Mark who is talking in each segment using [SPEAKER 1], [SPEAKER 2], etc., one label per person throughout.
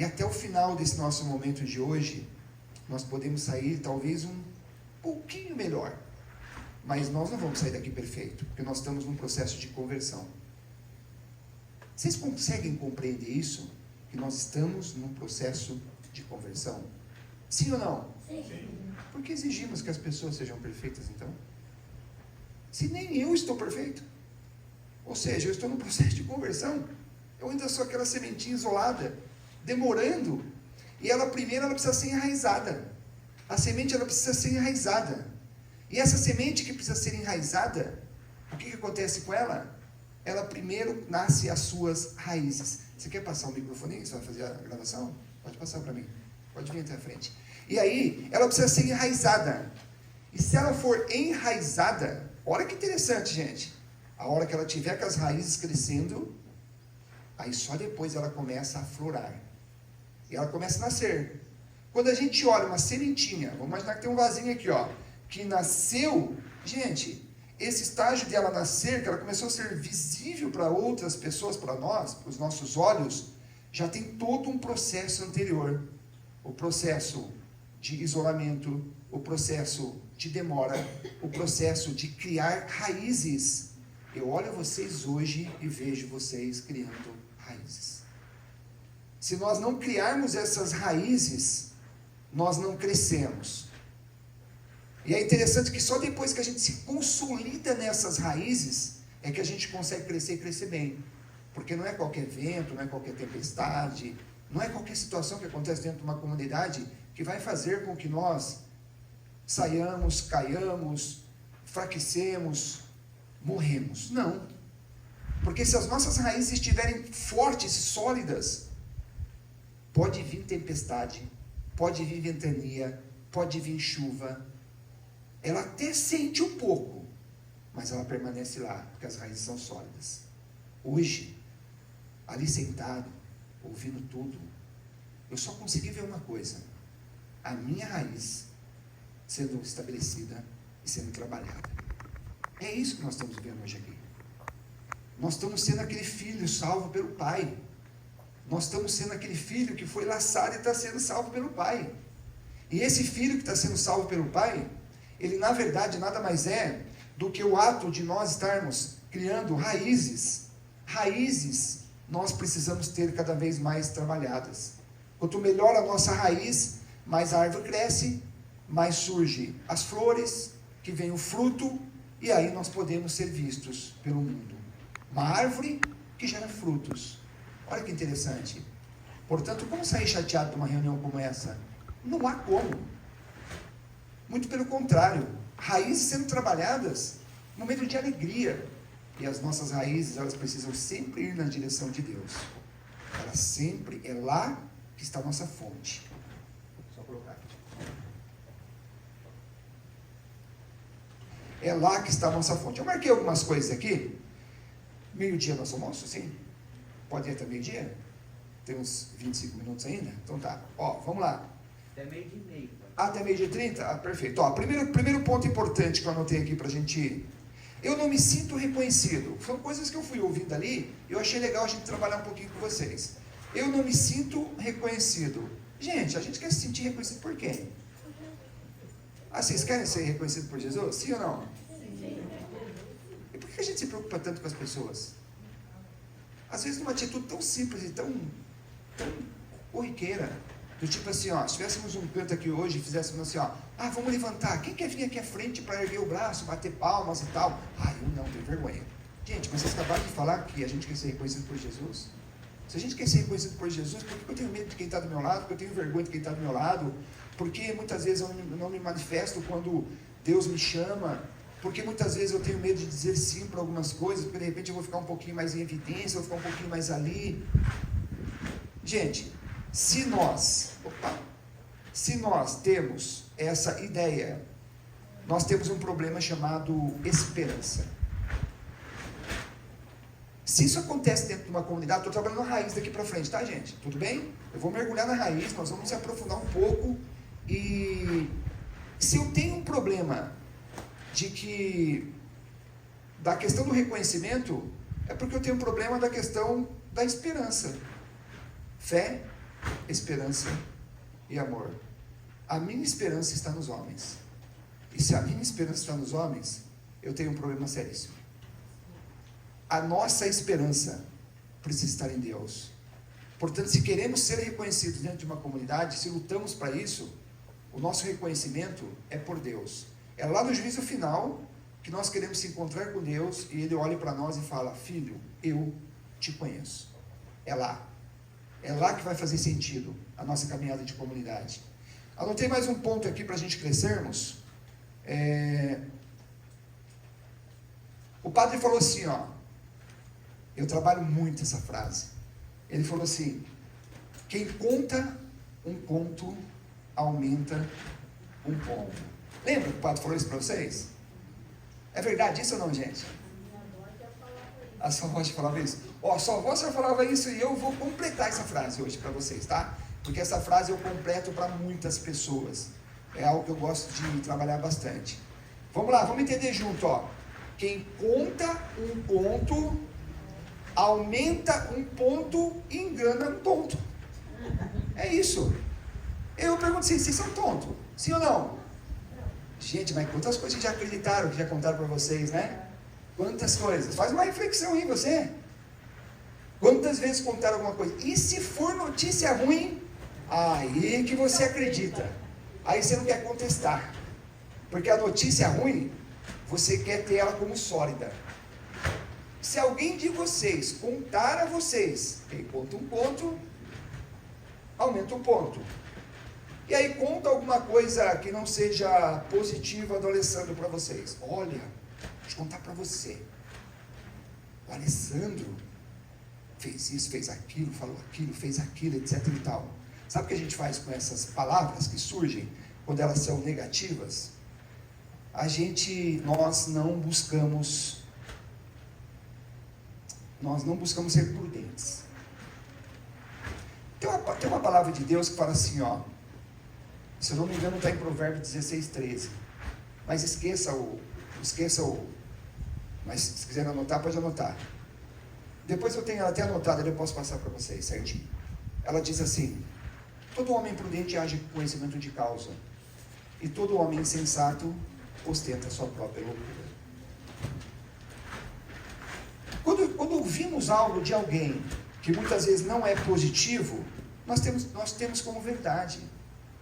[SPEAKER 1] E até o final desse nosso momento de hoje, nós podemos sair talvez um pouquinho melhor. Mas nós não vamos sair daqui perfeito, porque nós estamos num processo de conversão. Vocês conseguem compreender isso? Que nós estamos num processo de conversão? Sim ou não?
[SPEAKER 2] Sim.
[SPEAKER 1] Por que exigimos que as pessoas sejam perfeitas, então? Se nem eu estou perfeito. Ou seja, eu estou num processo de conversão. Eu ainda sou aquela sementinha isolada, demorando. E ela primeiro ela precisa ser enraizada. A semente ela precisa ser enraizada. E essa semente que precisa ser enraizada, o que acontece com ela? Ela primeiro nasce as suas raízes. Você quer passar o microfone aí? Você vai fazer a gravação? Pode passar para mim. Pode vir até a frente. E aí, ela precisa ser enraizada. E se ela for enraizada, olha que interessante, gente. A hora que ela tiver com as raízes crescendo, aí só depois ela começa a florar. E ela começa a nascer. Quando a gente olha uma sementinha, vamos imaginar que tem um vasinho aqui, ó, que nasceu, gente, esse estágio de ela nascer, que ela começou a ser visível para outras pessoas, para nós, para os nossos olhos, já tem todo um processo anterior. O processo de isolamento, o processo de demora, o processo de criar raízes. Eu olho vocês hoje e vejo vocês criando raízes. Se nós não criarmos essas raízes, nós não crescemos. E é interessante que só depois que a gente se consolida nessas raízes, é que a gente consegue crescer e crescer bem. Porque não é qualquer vento, não é qualquer tempestade, não é qualquer situação que acontece dentro de uma comunidade que vai fazer com que nós saiamos, caiamos, enfraquecemos, morremos. Não. Porque se as nossas raízes estiverem fortes e sólidas, pode vir tempestade, pode vir ventania, pode vir chuva. Ela até sente um pouco, mas ela permanece lá, porque as raízes são sólidas. Hoje, ali sentado, ouvindo tudo, eu só consegui ver uma coisa: a minha raiz sendo estabelecida e sendo trabalhada. É isso que nós estamos vendo hoje aqui. Nós estamos sendo aquele filho salvo pelo Pai. Nós estamos sendo aquele filho que foi laçado e está sendo salvo pelo Pai. E esse filho que está sendo salvo pelo Pai, ele na verdade nada mais é do que o ato de nós estarmos criando raízes. Raízes nós precisamos ter cada vez mais trabalhadas. Quanto melhor a nossa raiz, mais a árvore cresce, mais surge as flores, que vem o fruto, e aí nós podemos ser vistos pelo mundo. Uma árvore que gera frutos. Olha que interessante. Portanto, como sair chateado de uma reunião como essa? Não há como. Muito pelo contrário, raízes sendo trabalhadas, momento de alegria. E as nossas raízes, elas precisam sempre ir na direção de Deus. Ela sempre é lá que está a nossa fonte. Só colocar aqui. É lá que está a nossa fonte. Eu marquei algumas coisas aqui. Meio-dia nosso almoço, sim? Pode ir até meio-dia? Tem uns 25 minutos ainda? Então tá. Ó, vamos lá.
[SPEAKER 2] Até meio-dia e meio.
[SPEAKER 1] Até meio-dia e 30? Ah, perfeito. Ó, primeiro ponto importante que eu anotei aqui para a gente ir. Eu não me sinto reconhecido. São coisas que eu fui ouvindo ali, e eu achei legal a gente trabalhar um pouquinho com vocês. Eu não me sinto reconhecido. Gente, a gente quer se sentir reconhecido por quem? Ah, vocês querem ser reconhecidos por Jesus? Sim ou não?
[SPEAKER 2] Sim.
[SPEAKER 1] E por que a gente se preocupa tanto com as pessoas? Às vezes numa atitude tão simples e tão corriqueira. Do tipo assim, ó, se tivéssemos um canto aqui hoje e fizéssemos assim, ó, vamos levantar, quem quer vir aqui à frente para erguer o braço, bater palmas e tal? Eu não, tenho vergonha. Gente, mas vocês acabaram de falar que a gente quer ser reconhecido por Jesus? Se a gente quer ser reconhecido por Jesus, por que eu tenho medo de quem está do meu lado? Porque eu tenho vergonha de quem está do meu lado? Porque muitas vezes eu não me manifesto quando Deus me chama? Porque muitas vezes eu tenho medo de dizer sim para algumas coisas, porque de repente eu vou ficar um pouquinho mais em evidência, eu vou ficar um pouquinho mais ali. Gente, se nós temos essa ideia, nós temos um problema chamado esperança. Se isso acontece dentro de uma comunidade, estou trabalhando na raiz daqui para frente, tá, gente? Tudo bem? Eu vou mergulhar na raiz, nós vamos se aprofundar um pouco. E se eu tenho um problema da questão do reconhecimento, é porque eu tenho um problema da questão da esperança. Fé esperança e amor. A minha esperança está nos homens. E se a minha esperança está nos homens, eu tenho um problema seríssimo. A nossa esperança precisa estar em Deus. Portanto, se queremos ser reconhecidos dentro de uma comunidade, se lutamos para isso, o nosso reconhecimento é por Deus. É lá no juízo final que nós queremos se encontrar com Deus e Ele olha para nós e fala: filho, eu te conheço. É lá. É lá que vai fazer sentido a nossa caminhada de comunidade. Anotei mais um ponto aqui para a gente crescermos. O padre falou assim, ó. Eu trabalho muito essa frase. Ele falou assim: quem conta um conto, aumenta um ponto. Lembra que o padre falou isso para vocês? É verdade isso ou não, gente? A sua avó já falava isso? Ó, a sua avó já falava isso e eu vou completar essa frase hoje para vocês, tá? Porque essa frase eu completo para muitas pessoas. É algo que eu gosto de trabalhar bastante. Vamos lá, vamos entender junto, ó. Quem conta um conto, aumenta um ponto e engana um tonto. É isso. Eu pergunto assim, vocês são tontos? Sim ou não? Gente, mas quantas coisas já acreditaram, que já contaram para vocês, né? Quantas coisas? Faz uma reflexão aí, você. Quantas vezes contaram alguma coisa? E se for notícia ruim, aí que você acredita. Aí você não quer contestar. Porque a notícia ruim, você quer ter ela como sólida. Se alguém de vocês contar a vocês, quem conta um ponto, aumenta um ponto. E aí conta alguma coisa que não seja positiva do Alessandro para vocês. Olha, deixa eu contar para você. O Alessandro fez isso, fez aquilo, falou aquilo, fez aquilo, etc e tal. Sabe o que a gente faz com essas palavras que surgem quando elas são negativas? Nós não buscamos ser prudentes. Tem uma palavra de Deus que fala assim, ó. Se eu não me engano, está em Provérbios 16:13. Mas esqueça o. Mas se quiser anotar, pode anotar. Depois eu tenho ela até anotada, eu posso passar para vocês certinho. Ela diz assim: todo homem prudente age com conhecimento de causa, e todo homem insensato ostenta a sua própria loucura. Quando ouvimos algo de alguém que muitas vezes não é positivo, nós temos como verdade.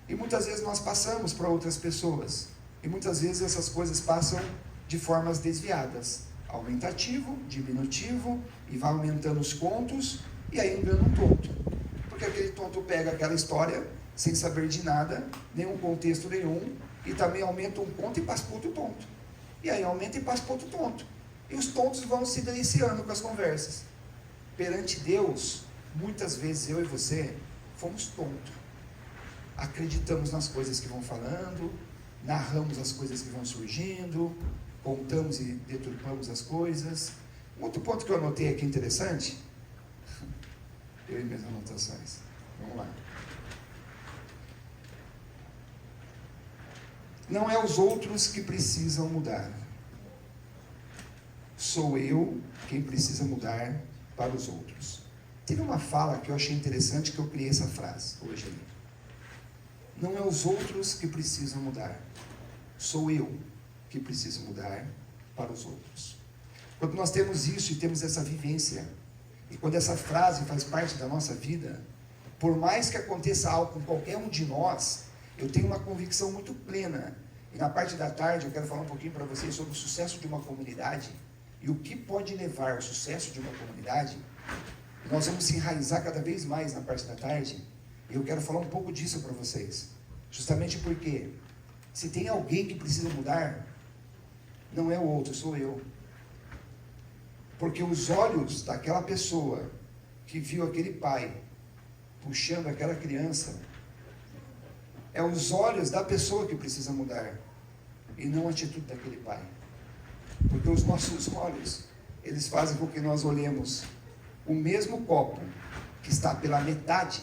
[SPEAKER 1] E muitas vezes nós passamos para outras pessoas. E muitas vezes essas coisas passam de formas desviadas. Aumentativo, diminutivo, e vai aumentando os contos, e aí engana um tonto. Porque aquele tonto pega aquela história sem saber de nada, nenhum contexto nenhum, e também aumenta um conto e passa para outro tonto. E aí aumenta e passa para outro tonto. E os tontos vão se deliciando com as conversas. Perante Deus, muitas vezes eu e você fomos tontos. Acreditamos nas coisas que vão falando, narramos as coisas que vão surgindo, contamos e deturpamos as coisas. Um outro ponto que eu anotei aqui interessante, eu e minhas anotações, vamos lá. Não é os outros que precisam mudar, sou eu quem precisa mudar para os outros. Teve uma fala que eu achei interessante, que eu criei essa frase hoje ali. Não é os outros que precisam mudar, sou eu que preciso mudar para os outros. Quando nós temos isso e temos essa vivência, e quando essa frase faz parte da nossa vida, por mais que aconteça algo com qualquer um de nós, eu tenho uma convicção muito plena. E na parte da tarde eu quero falar um pouquinho para vocês sobre o sucesso de uma comunidade e o que pode levar ao sucesso de uma comunidade. E nós vamos se enraizar cada vez mais na parte da tarde. E eu quero falar um pouco disso para vocês. Justamente porque, se tem alguém que precisa mudar, não é o outro, sou eu. Porque os olhos daquela pessoa que viu aquele pai puxando aquela criança, é os olhos da pessoa que precisa mudar, e não a atitude daquele pai. Porque os nossos olhos, eles fazem com que nós olhemos o mesmo copo que está pela metade,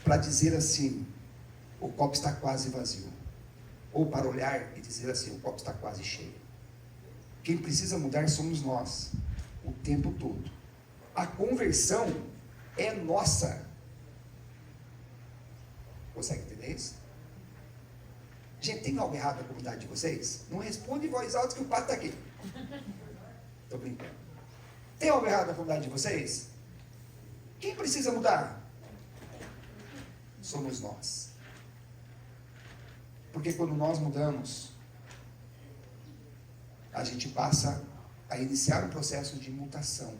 [SPEAKER 1] para dizer assim, o copo está quase vazio. Ou para olhar e dizer assim, o copo está quase cheio. Quem precisa mudar somos nós, o tempo todo. A conversão é nossa. consegue entender isso? Gente, tem algo errado na comunidade de vocês? Não responde em voz alta que o pato está aqui. Estou brincando. Tem algo errado na comunidade de vocês? Quem precisa mudar? Somos nós. Porque quando nós mudamos, a gente passa a iniciar um processo de mutação,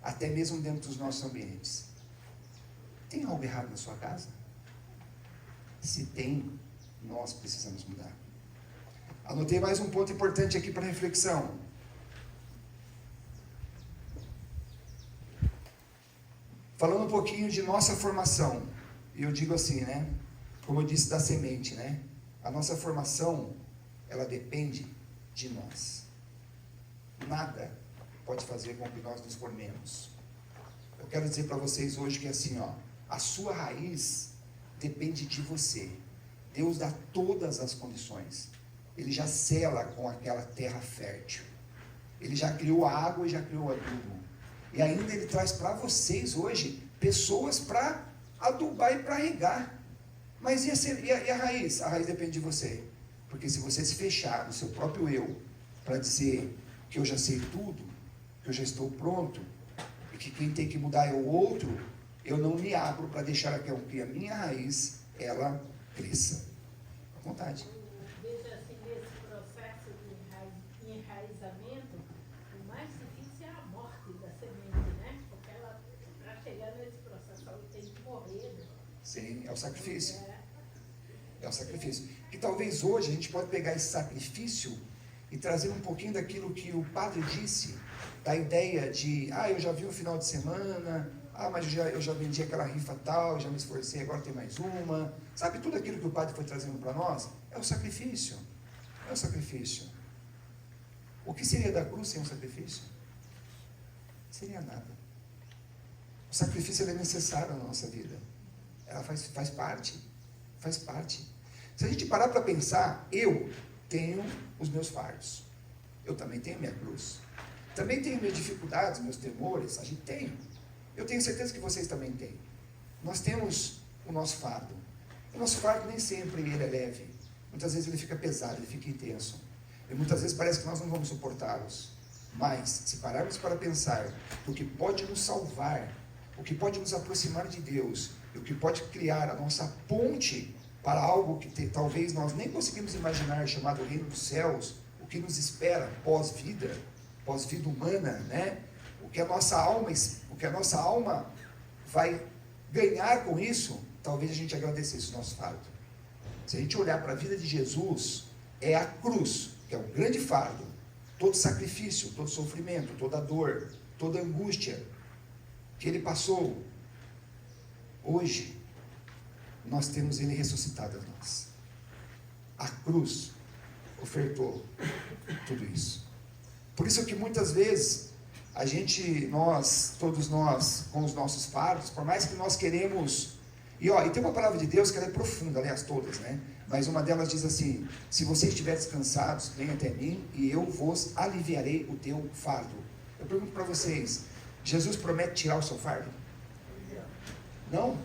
[SPEAKER 1] até mesmo dentro dos nossos ambientes. Tem algo errado na sua casa? Se tem, nós precisamos mudar. Anotei mais um ponto importante aqui para reflexão. Falando um pouquinho de nossa formação, e eu digo assim, né? Como eu disse da semente, né? A nossa formação, ela depende de nós. Nada pode fazer com que nós nos formemos. Eu quero dizer para vocês hoje que assim, ó, a sua raiz depende de você. Deus dá todas as condições. Ele já sela com aquela terra fértil. Ele já criou a água e já criou o adubo. E ainda Ele traz para vocês hoje pessoas para adubar e para regar. Mas e a raiz? A raiz depende de você. Porque se você se fechar no seu próprio eu para dizer que eu já sei tudo, que eu já estou pronto, e que quem tem que mudar é o outro, eu não me abro para deixar que a minha raiz, ela cresça. À vontade.
[SPEAKER 3] Veja assim, nesse processo de enraizamento, o mais difícil é a morte da semente, né? Porque ela, para chegar nesse processo, ela tem que morrer. Né?
[SPEAKER 1] Sim, é o sacrifício. É o sacrifício. E talvez hoje a gente pode pegar esse sacrifício e trazer um pouquinho daquilo que o padre disse, da ideia de, eu já vi um final de semana, mas eu já vendi aquela rifa tal, já me esforcei, agora tem mais uma. Sabe, tudo aquilo que o padre foi trazendo para nós é o sacrifício. É o sacrifício. O que seria da cruz sem um sacrifício? Não seria nada. O sacrifício é necessário na nossa vida. Ela faz parte. Faz parte. Se a gente parar para pensar, eu tenho os meus fardos. Eu também tenho minha cruz. Também tenho minhas dificuldades, meus temores. A gente tem. Eu tenho certeza que vocês também têm. Nós temos o nosso fardo. O nosso fardo nem sempre ele é leve. Muitas vezes ele fica pesado, ele fica intenso. E muitas vezes parece que nós não vamos suportá-los. Mas, se pararmos para pensar o que pode nos salvar, o que pode nos aproximar de Deus, e o que pode criar a nossa ponte para algo que talvez nós nem conseguimos imaginar, chamado Reino dos Céus, o que nos espera pós-vida humana, né? O que a nossa alma vai ganhar com isso, talvez a gente agradecesse o nosso fardo. Se a gente olhar para a vida de Jesus, é a cruz, que é um grande fardo, todo sacrifício, todo sofrimento, toda dor, toda angústia que Ele passou. Hoje, nós temos Ele ressuscitado a nós. A cruz ofertou tudo isso. Por isso que muitas vezes, todos nós, com os nossos fardos, por mais que nós queremos... E tem uma palavra de Deus que ela é profunda, aliás, todas, né? Mas uma delas diz assim, se vocês estiverem descansados, venham até mim e eu vos aliviarei o teu fardo. Eu pergunto para vocês, Jesus promete tirar o seu fardo? Não?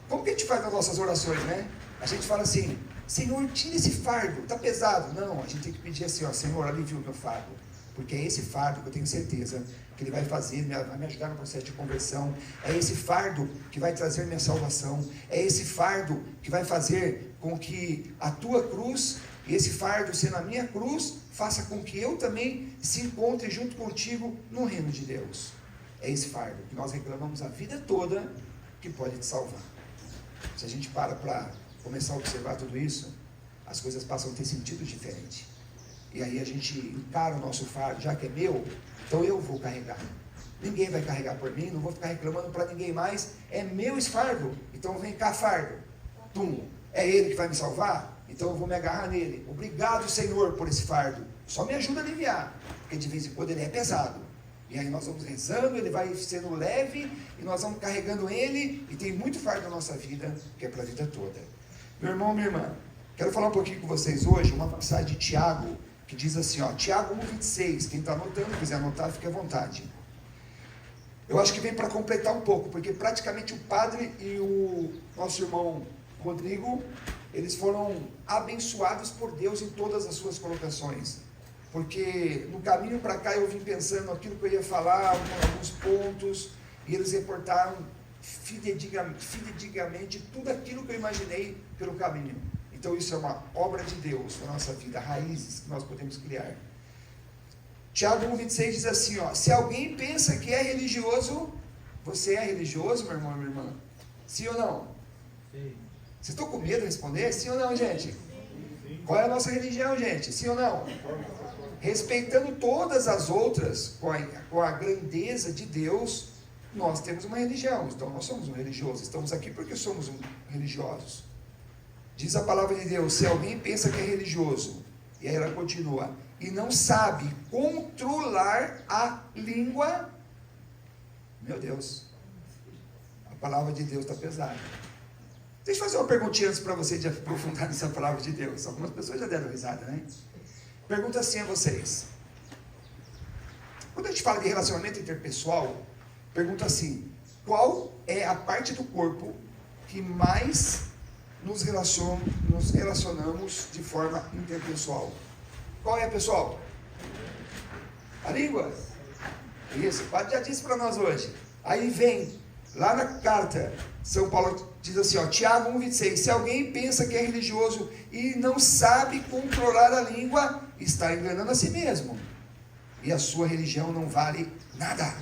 [SPEAKER 1] Como que a gente faz nas nossas orações, né? A gente fala assim, Senhor, tira esse fardo, está pesado. Não, a gente tem que pedir assim, Senhor, alivia o meu fardo. Porque é esse fardo que eu tenho certeza que Ele vai fazer, vai me ajudar no processo de conversão. É esse fardo que vai trazer minha salvação. É esse fardo que vai fazer com que a tua cruz, e esse fardo sendo a minha cruz, faça com que eu também se encontre junto contigo no reino de Deus. É esse fardo que nós reclamamos a vida toda que pode te salvar. Se a gente para começar a observar tudo isso, as coisas passam a ter sentido diferente. E aí a gente encara o nosso fardo, já que é meu, então eu vou carregar. Ninguém vai carregar por mim, não vou ficar reclamando para ninguém mais. É meu esse fardo, então vem cá, fardo. É Ele que vai me salvar? Então eu vou me agarrar nele. Obrigado, Senhor, por esse fardo. Só me ajuda a aliviar, porque de vez em quando ele é pesado. E aí nós vamos rezando, ele vai sendo leve, e nós vamos carregando ele, e tem muito fardo na nossa vida, que é para a vida toda. Meu irmão, minha irmã, quero falar um pouquinho com vocês hoje, uma passagem de Tiago, que diz assim, Tiago 1,26, quem está anotando, quiser anotar, fique à vontade. eu acho que vem para completar um pouco, porque praticamente o padre e o nosso irmão Rodrigo, eles foram abençoados por Deus em todas as suas colocações. Porque no caminho para cá eu vim pensando aquilo que eu ia falar, alguns pontos, e eles reportaram fidedignamente tudo aquilo que eu imaginei pelo caminho. Então isso é uma obra de Deus na nossa vida, raízes que nós podemos criar. Tiago 1,26 diz assim, ó, se alguém pensa que é religioso, você é religioso, meu irmão e minha irmã? Sim ou não?
[SPEAKER 2] Sim.
[SPEAKER 1] Vocês estão com medo de responder? Sim ou não, gente? Qual é a nossa religião, gente? Sim ou não? Respeitando todas as outras, com a grandeza de Deus, nós temos uma religião. Então nós somos um religioso. Estamos aqui porque somos religiosos. Diz a palavra de Deus, se alguém pensa que é religioso, e aí ela continua, e não sabe controlar a língua, meu Deus, a palavra de Deus está pesada. Deixa eu fazer uma perguntinha antes para você de aprofundar nessa palavra de Deus. Algumas pessoas já deram risada, né? Pergunta assim a vocês. Quando a gente fala de relacionamento interpessoal, pergunta assim, qual é a parte do corpo que mais nos relacionamos de forma interpessoal? Qual é, pessoal? A língua. Isso, o padre já disse para nós hoje. Aí vem, lá na carta, São Paulo diz assim, ó, Tiago 1,26, se alguém pensa que é religioso e não sabe controlar a língua, está enganando a si mesmo. E a sua religião não vale nada.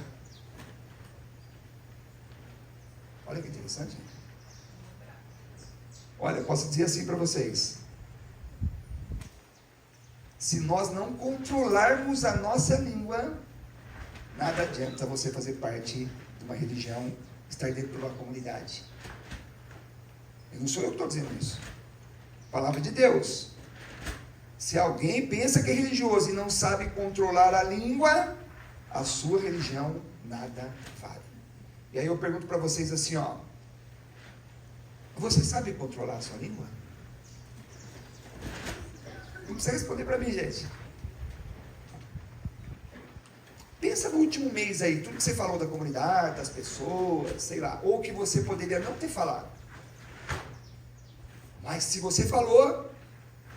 [SPEAKER 1] Olha que interessante. Olha, posso dizer assim para vocês. Se nós não controlarmos a nossa língua, nada adianta você fazer parte de uma religião, estar dentro de uma comunidade. E não sou eu que estou dizendo isso. Palavra de Deus. Se alguém pensa que é religioso e não sabe controlar a língua, a sua religião nada vale. E aí eu pergunto para vocês assim, ó. Você sabe controlar a sua língua? Não precisa responder para mim, gente. Pensa no último mês aí, tudo que você falou da comunidade, das pessoas, sei lá, ou que você poderia não ter falado. Mas se você falou,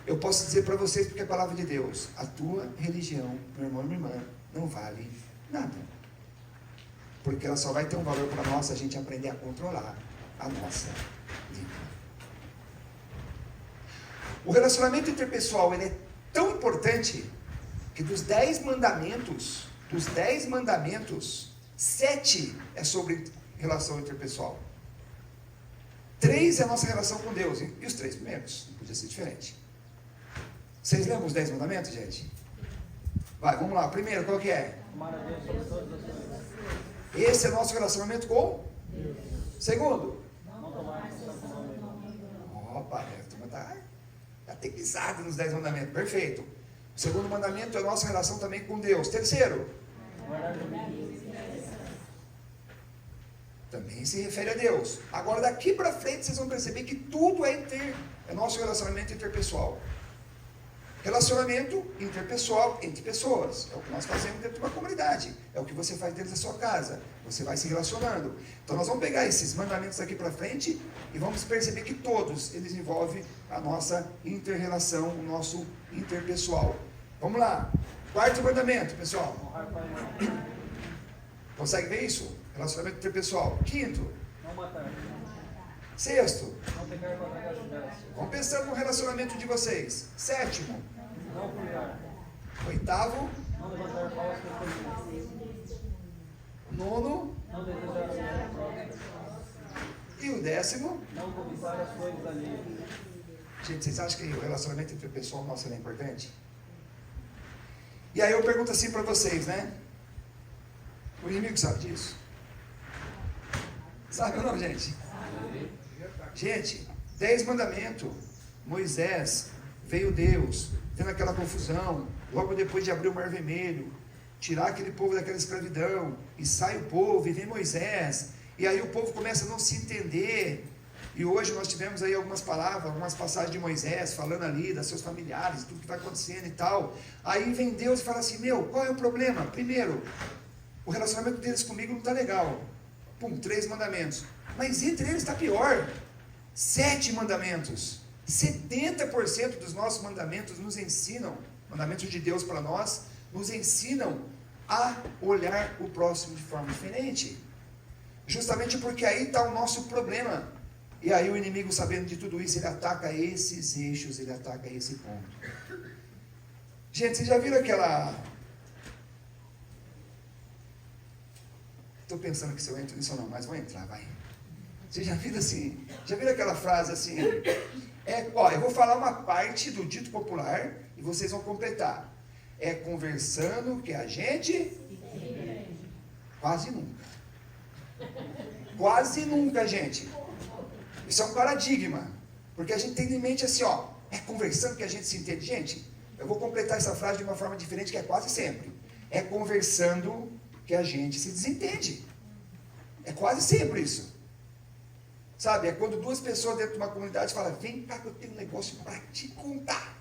[SPEAKER 1] eu posso dizer para vocês, porque é a palavra de Deus, a tua religião, meu irmão e minha irmã, não vale nada. Porque ela só vai ter um valor para nós se a gente aprender a controlar a nossa língua. O relacionamento interpessoal, ele é tão importante que dos 10 mandamentos, 7 é sobre relação interpessoal. 3 é a nossa relação com Deus, e os 3 primeiros, não podia ser diferente. Vocês lembram os 10 mandamentos, gente? Vai, vamos lá. Primeiro, qual que é?
[SPEAKER 2] Amar a Deus sobre todas as coisas.
[SPEAKER 1] Esse é o nosso relacionamento com Deus. Segundo?
[SPEAKER 2] Não tomar atenção com o irmão.
[SPEAKER 1] Opa, a turma está catequizada nos 10 mandamentos. Perfeito. O segundo mandamento é a nossa relação também com Deus. Terceiro?
[SPEAKER 2] Guardar domínio.
[SPEAKER 1] Também se refere a Deus. Agora, daqui para frente, vocês vão perceber que tudo é nosso relacionamento interpessoal. Relacionamento interpessoal entre pessoas. É o que nós fazemos dentro de uma comunidade. É o que você faz dentro da sua casa. Você vai se relacionando. Então, nós vamos pegar esses mandamentos aqui para frente e vamos perceber que todos eles envolvem a nossa inter-relação, o nosso interpessoal. Vamos lá. 4º mandamento, pessoal.
[SPEAKER 2] Honrar pai e mãe.
[SPEAKER 1] Consegue ver isso? Relacionamento interpessoal. 5º.
[SPEAKER 2] Não matar.
[SPEAKER 1] 6º.
[SPEAKER 2] Não pecar contra a justiça.
[SPEAKER 1] Vamos pensando no relacionamento de vocês. 7º.
[SPEAKER 2] Não furtar.
[SPEAKER 1] 8º.
[SPEAKER 2] Não levantar falsos testemunhos.
[SPEAKER 1] 9º.
[SPEAKER 2] Não desejar a vida própria.
[SPEAKER 1] E o 10º.
[SPEAKER 2] Não cobiçar as coisas alheias.
[SPEAKER 1] Gente, vocês acham que o relacionamento interpessoal nosso é importante? E aí eu pergunto assim para vocês, né? O inimigo sabe disso? Sabe ou não, gente? Gente, 10 mandamentos. Moisés, veio Deus, tendo aquela confusão, logo depois de abrir o Mar Vermelho, tirar aquele povo daquela escravidão, e sai o povo, e vem Moisés, e aí o povo começa a não se entender, e hoje nós tivemos aí algumas palavras, algumas passagens de Moisés, falando ali das seus familiares, tudo que está acontecendo e tal, aí vem Deus e fala assim, qual é o problema? Primeiro, O relacionamento deles comigo não está legal. Pum, 3 mandamentos. Mas entre eles está pior. 7 mandamentos. 70% dos nossos mandamentos nos ensinam, mandamentos de Deus para nós, nos ensinam a olhar o próximo de forma diferente. Justamente porque aí está o nosso problema. E aí o inimigo, sabendo de tudo isso, ele ataca esses eixos, ele ataca esse ponto. Gente, vocês já viram aquela... Estou pensando que se eu entro nisso ou não, mas vou entrar, vai. Vocês já viram assim? Já viram aquela frase assim? Eu vou falar uma parte do dito popular e vocês vão completar. É conversando que a gente... Quase nunca. Quase nunca, gente. Isso é um paradigma. Porque a gente tem em mente assim, é conversando que a gente se entende. Gente, eu vou completar essa frase de uma forma diferente, que é quase sempre. É conversando que a gente se desentende. É quase sempre isso. Sabe, é quando 2 pessoas dentro de uma comunidade falam, vem cá que eu tenho um negócio para te contar.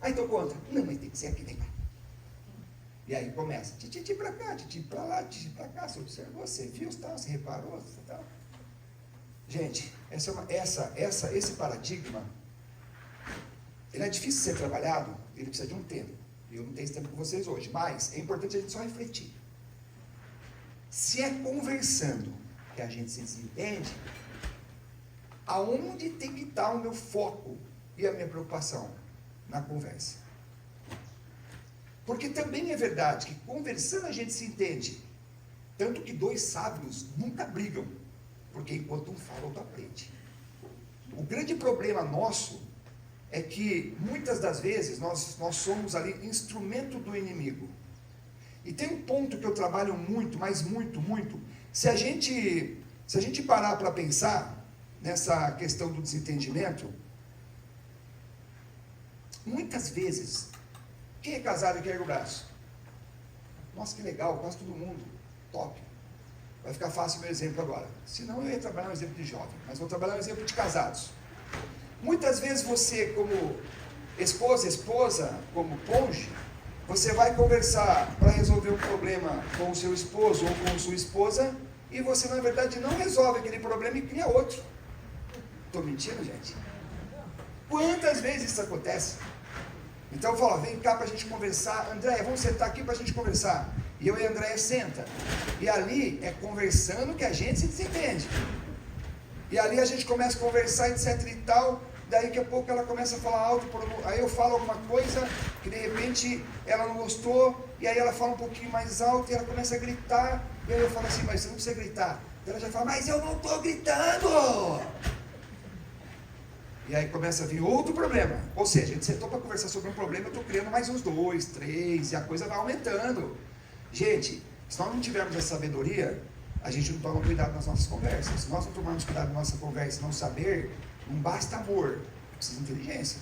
[SPEAKER 1] Aí então conta. Não, mas tem que ser aqui, vem cá. E aí começa, titi para cá, titi para lá, titi para cá, você observou, você viu, você reparou, tal. Gente, esse paradigma, ele é difícil de ser trabalhado, ele precisa de um tempo. Eu não tenho esse tempo com vocês hoje, mas é importante a gente só refletir. Se é conversando que a gente se desentende, aonde tem que estar o meu foco e a minha preocupação? Na conversa. Porque também é verdade que conversando a gente se entende. Tanto que 2 sábios nunca brigam, porque enquanto um fala, o outro aprende. O grande problema nosso é que muitas das vezes nós somos ali instrumento do inimigo. E tem um ponto que eu trabalho muito, mas muito, muito. Se a gente parar para pensar nessa questão do desentendimento, muitas vezes, quem é casado e quer erguer o braço? Nossa, que legal, quase todo mundo. Top. Vai ficar fácil o meu exemplo agora. Senão eu ia trabalhar um exemplo de jovem, mas vou trabalhar um exemplo de casados. Muitas vezes você, como esposa, como cônjuge, você vai conversar para resolver um problema com o seu esposo ou com sua esposa, e você, na verdade, não resolve aquele problema e cria outro. Estou mentindo, gente? Quantas vezes isso acontece? Então eu falo, vem cá para a gente conversar. Andréia, vamos sentar aqui para a gente conversar. E eu e a Andréia senta. E ali é conversando que a gente se desentende. E ali a gente começa a conversar, etc e tal. Daí daqui a pouco ela começa a falar alto. Aí eu falo alguma coisa que de repente ela não gostou. E aí ela fala um pouquinho mais alto e ela começa a gritar. E aí eu falo assim, mas você não precisa gritar. E ela já fala, mas eu não estou gritando. E aí começa a vir outro problema. Ou seja, a gente sentou para conversar sobre um problema, eu estou criando mais uns 2, 3, e a coisa vai aumentando. Gente, se nós não tivermos essa sabedoria, a gente não toma cuidado nas nossas conversas. Se nós não tomarmos cuidado na nossa conversa e não saber, não basta amor, precisa de inteligência.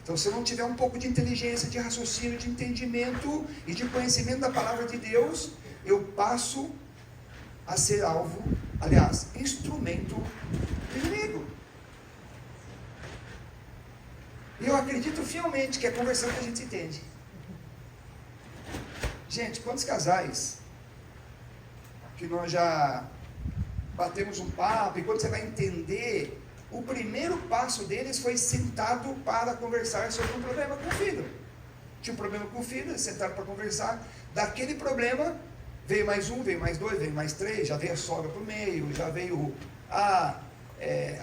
[SPEAKER 1] Então, se eu não tiver um pouco de inteligência, de raciocínio, de entendimento e de conhecimento da palavra de Deus, eu passo a ser alvo, aliás, instrumento do inimigo. E eu acredito fielmente que é conversando que a gente se entende. Gente, quantos casais que nós já batemos um papo, e quando você vai entender, o primeiro passo deles foi sentado para conversar sobre um problema com o filho. Tinha um problema com o filho, eles sentaram para conversar. Daquele problema, veio mais um, veio mais 2, veio mais 3, já veio a sogra para o meio, já veio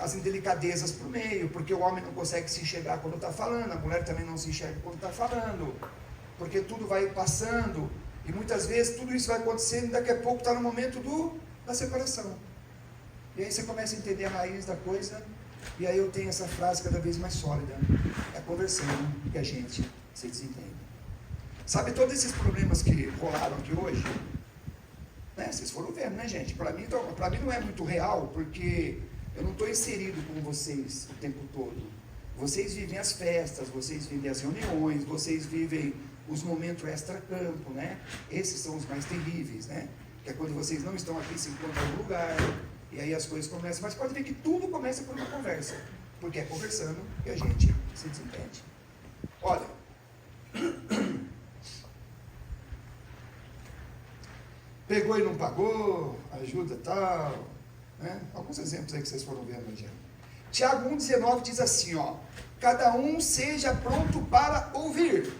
[SPEAKER 1] as indelicadezas para o meio, porque o homem não consegue se enxergar quando está falando, a mulher também não se enxerga quando está falando, porque tudo vai passando, e muitas vezes tudo isso vai acontecendo, e daqui a pouco está no momento da separação. E aí você começa a entender a raiz da coisa, e aí eu tenho essa frase cada vez mais sólida, é conversando que a gente se desentende. Sabe todos esses problemas que rolaram aqui hoje? Né? Vocês foram vendo, né, gente? Para mim não é muito real, porque eu não estou inserido com vocês o tempo todo. Vocês vivem as festas, vocês vivem as reuniões, vocês vivem os momentos extra-campo, né? Esses são os mais terríveis, né? Que é quando vocês não estão aqui, se encontram em algum lugar, e aí as coisas começam. Mas pode ver que tudo começa por uma conversa, porque é conversando que a gente se desentende. Olha, pegou e não pagou, ajuda tal, né? Alguns exemplos aí que vocês foram vendo hoje. Tiago 1,19 diz assim, ó, cada um seja pronto para ouvir,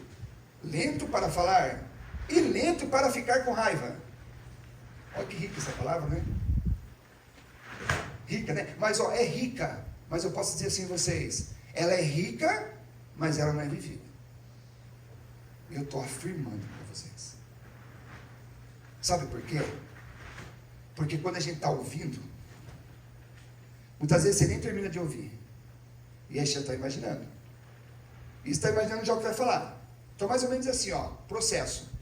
[SPEAKER 1] lento para falar e lento para ficar com raiva. Olha que rica essa palavra, né? Rica, né? Mas ó, é rica, mas eu posso dizer assim a vocês, ela é rica, mas ela não é vivida. Eu estou afirmando para vocês. Sabe por quê? Porque quando a gente está ouvindo, muitas vezes você nem termina de ouvir. E aí você já está imaginando. E está imaginando já o que vai falar. Então mais ou menos assim, ó, processo.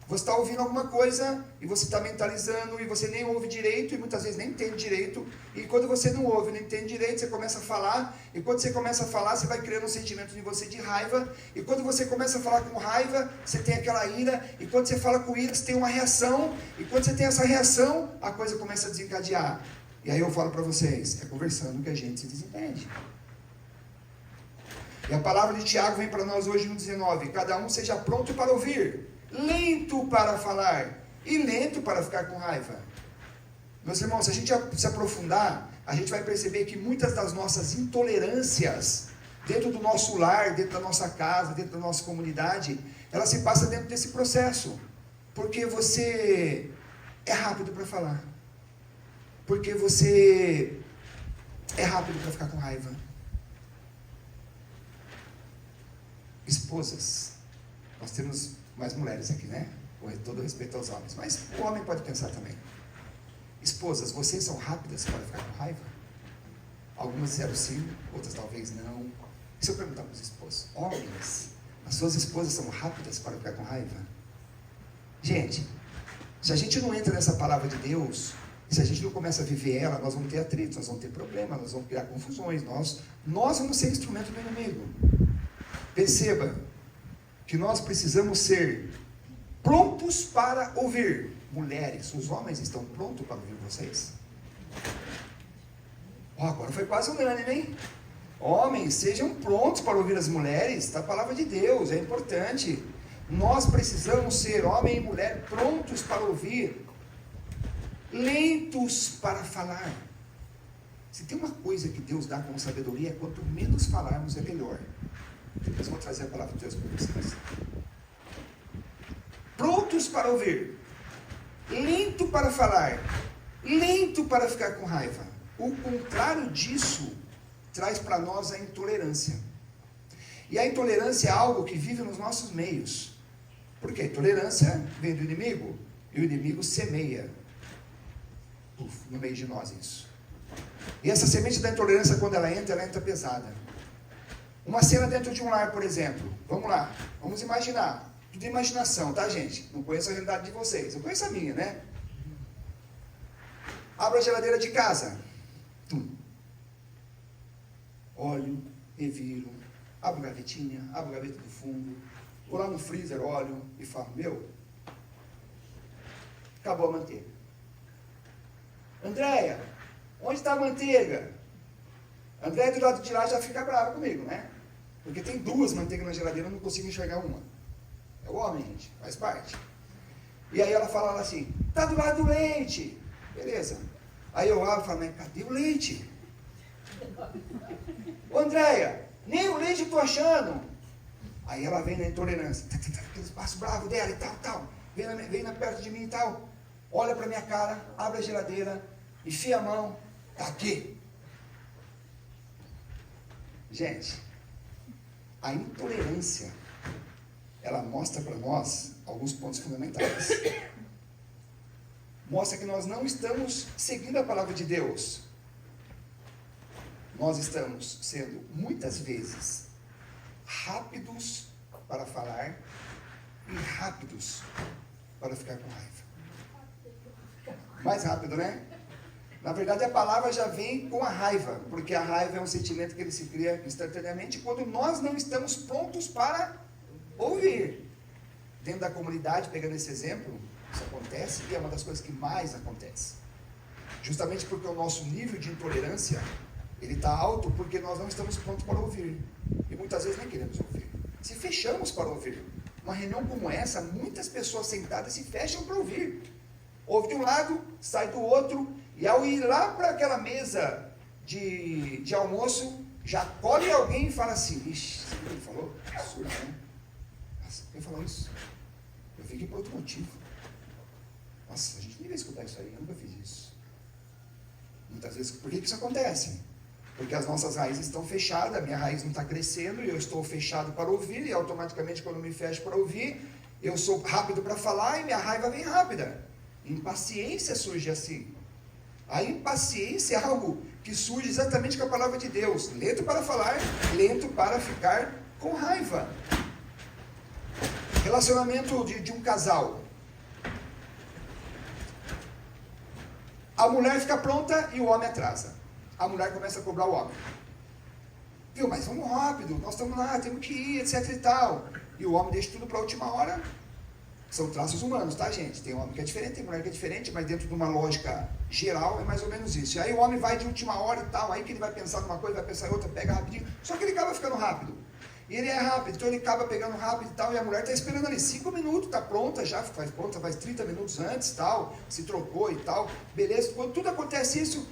[SPEAKER 1] Você está ouvindo alguma coisa, e você está mentalizando, e você nem ouve direito, e muitas vezes nem entende direito, e quando você não ouve, não entende direito, você começa a falar, e quando você começa a falar, você vai criando um sentimento de você de raiva, e quando você começa a falar com raiva, você tem aquela ira, e quando você fala com ira, você tem uma reação, e quando você tem essa reação, a coisa começa a desencadear. E aí eu falo para vocês, é conversando que a gente se desentende. E a palavra de Tiago vem para nós hoje no 19, cada um seja pronto para ouvir, lento para falar e lento para ficar com raiva. Meus irmãos, se a gente se aprofundar, a gente vai perceber que muitas das nossas intolerâncias dentro do nosso lar, dentro da nossa casa, dentro da nossa comunidade, ela se passa dentro desse processo, porque você é rápido para falar, porque você é rápido para ficar com raiva. Esposas, nós temos mais mulheres aqui, né? Com todo respeito aos homens, mas o homem pode pensar também. Esposas, vocês são rápidas para ficar com raiva? Algumas disseram sim, outras talvez não. E se eu perguntar para os esposos, homens, as suas esposas são rápidas para ficar com raiva? Gente, se a gente não entra nessa palavra de Deus, se a gente não começa a viver ela, nós vamos ter atritos, nós vamos ter problemas, nós vamos criar confusões, nós vamos ser instrumento do inimigo. Perceba que nós precisamos ser prontos para ouvir. Mulheres, os homens estão prontos para ouvir vocês? Agora foi quase unânime, hein? Homens, sejam prontos para ouvir as mulheres, da palavra de Deus, é importante. Nós precisamos ser, homem e mulher, prontos para ouvir, lentos para falar. Se tem uma coisa que Deus dá como sabedoria, quanto menos falarmos é melhor. Depois eu vou trazer a palavra de Deus para vocês. Prontos para ouvir, lento para falar, lento para ficar com raiva. O contrário disso traz para nós a intolerância. E a intolerância é algo que vive nos nossos meios. Porque a intolerância vem do inimigo, e o inimigo semeia no meio de nós isso. E essa semente da intolerância, quando ela entra pesada. Uma cena dentro de um lar, por exemplo. Vamos lá, vamos imaginar. Tudo imaginação, tá, gente? Não conheço a realidade de vocês, eu conheço a minha, né? Abro a geladeira de casa. Olho, reviro, abro a gavetinha, abro a gaveta do fundo, vou lá no freezer, olho e falo, acabou a manteiga. Andréia, onde está a manteiga? Andréia do lado de lá já fica brava comigo, né? Porque tem 2 manteigas na geladeira, eu não consigo enxergar uma. É o homem, gente, faz parte. E aí ela fala assim, tá do lado do leite. Beleza. Aí eu abro e falo, mas cadê o leite? Ô Andréia, nem o leite eu tô achando. Aí ela vem na intolerância, aquele espaço bravo dela e tal. Vem perto de mim e tal. Olha pra minha cara, abre a geladeira, enfia a mão, tá aqui. Gente, a intolerância, ela mostra para nós alguns pontos fundamentais. Mostra que nós não estamos seguindo a palavra de Deus. Nós estamos sendo, muitas vezes, rápidos para falar e rápidos para ficar com raiva. Mais rápido, né? Na verdade, a palavra já vem com a raiva, porque a raiva é um sentimento que ele se cria instantaneamente quando nós não estamos prontos para ouvir. Dentro da comunidade, pegando esse exemplo, isso acontece e é uma das coisas que mais acontece. Justamente porque o nosso nível de intolerância, ele está alto porque nós não estamos prontos para ouvir. E muitas vezes nem queremos ouvir. Se fechamos para ouvir. Uma reunião como essa, muitas pessoas sentadas se fecham para ouvir. ouve de um lado, sai do outro, e ao ir lá para aquela mesa de almoço, já colhe alguém e fala assim, ixi, sabe o que ele falou? Absurdo, né? Nossa, quem falou isso? Eu vim aqui por outro motivo. Nossa, a gente nem vai escutar isso aí, eu nunca fiz isso. Muitas vezes, por que isso acontece? Porque as nossas raízes estão fechadas, a minha raiz não está crescendo, e eu estou fechado para ouvir, e automaticamente quando eu me fecho para ouvir, eu sou rápido para falar e minha raiva vem rápida. Impaciência surge assim. A impaciência é algo que surge exatamente com a palavra de Deus. Lento para falar, lento para ficar com raiva. Relacionamento de um casal. A mulher fica pronta e o homem atrasa. A mulher começa a cobrar o homem. Viu, mas vamos rápido, nós estamos lá, temos que ir, etc e tal. E o homem deixa tudo para a última hora. São traços humanos, tá, gente? Tem homem que é diferente, tem mulher que é diferente, mas dentro de uma lógica geral é mais ou menos isso. E aí o homem vai de última hora e tal, aí que ele vai pensar numa coisa, vai pensar em outra, pega rapidinho. Só que ele acaba ficando rápido. E ele é rápido, então ele acaba pegando rápido e tal, e a mulher está esperando ali 5 minutos, está pronta, já faz pronta, faz 30 minutos antes, tal, se trocou e tal, beleza. Quando tudo acontece isso,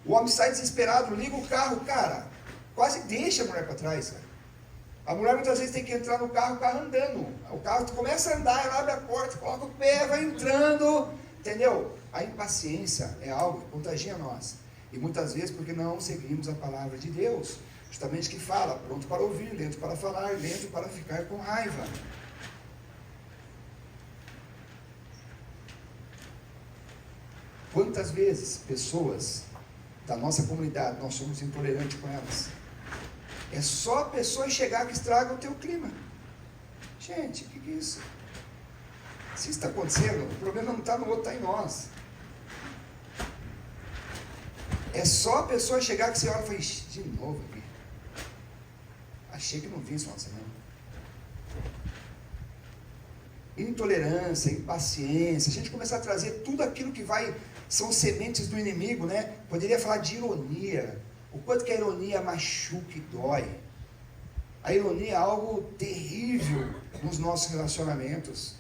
[SPEAKER 1] o homem sai desesperado, liga o carro, cara, quase deixa a mulher para trás, cara. A mulher muitas vezes tem que entrar no carro, o carro andando. O carro começa a andar, ela abre a porta, coloca o pé, vai entrando, entendeu? A impaciência é algo que contagia nós. E muitas vezes porque não seguimos a palavra de Deus. Justamente que fala, pronto para ouvir, lento para falar, lento para ficar com raiva. Quantas vezes pessoas da nossa comunidade, nós somos intolerantes com elas? É só a pessoa chegar que estraga o teu clima. Gente, o que é isso? Se isso está acontecendo, o problema não está no outro, está em nós. É só a pessoa chegar que você olha e fala, de novo aqui. Achei que não vi isso ontem, não. Intolerância, impaciência, a gente começar a trazer tudo aquilo que são sementes do inimigo, né? Poderia falar de ironia, o quanto que a ironia machuca e dói. A ironia é algo terrível nos nossos relacionamentos.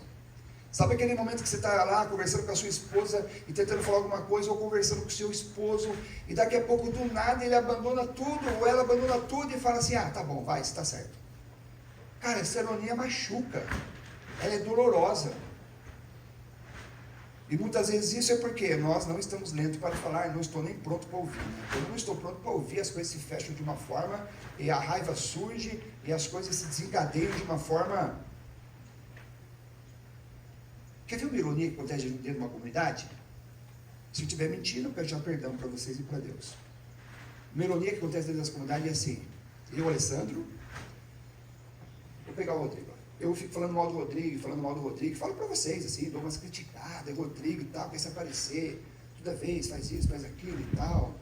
[SPEAKER 1] Sabe aquele momento que você está lá conversando com a sua esposa e tentando falar alguma coisa, ou conversando com o seu esposo, e daqui a pouco do nada ele abandona tudo, ou ela abandona tudo e fala assim, tá bom, vai, você está certo. Cara, essa ironia machuca, ela é dolorosa. E muitas vezes isso é porque nós não estamos lentos para falar, não estou nem pronto para ouvir. Quando eu não estou pronto para ouvir, as coisas se fecham de uma forma, e a raiva surge, e as coisas se desencadeiam de uma forma... Quer ver uma ironia que acontece dentro de uma comunidade? Se eu estiver mentindo, eu peço já perdão para vocês e para Deus. Uma ironia que acontece dentro das comunidades é assim, eu, Alessandro, vou pegar o Rodrigo. Eu fico falando mal do Rodrigo, falo para vocês, assim, dou umas criticadas, Rodrigo e tal, quer se aparecer, toda vez faz isso, faz aquilo e tal.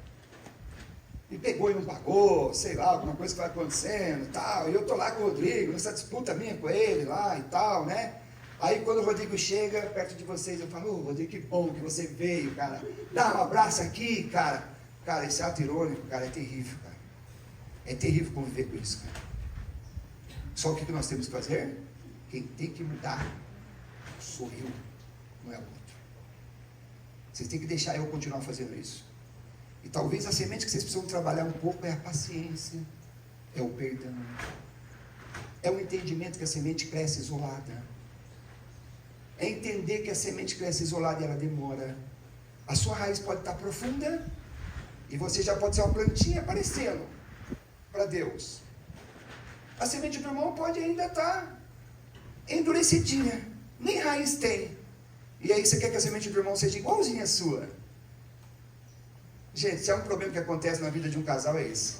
[SPEAKER 1] Me pegou e não pagou, sei lá, alguma coisa que vai acontecendo e tal, e eu tô lá com o Rodrigo, nessa disputa minha com ele lá e tal, né? Aí quando o Rodrigo chega perto de vocês, eu falo, Rodrigo, que bom que você veio, cara, dá um abraço aqui, cara. Cara, esse ato irônico, cara, é terrível, cara. É terrível conviver com isso, cara. Só o que nós temos que fazer? Quem tem que mudar sou eu, não é o outro. Vocês têm que deixar eu continuar fazendo isso. E talvez a semente que vocês precisam trabalhar um pouco é a paciência, é o perdão, é o entendimento que a semente cresce isolada. É entender que a semente cresce isolada e ela demora. A sua raiz pode estar profunda e você já pode ser uma plantinha aparecendo para Deus. A semente do irmão pode ainda estar endurecidinha, nem raiz tem. E aí você quer que a semente do irmão seja igualzinha à sua. Gente, se é um problema que acontece na vida de um casal, é esse.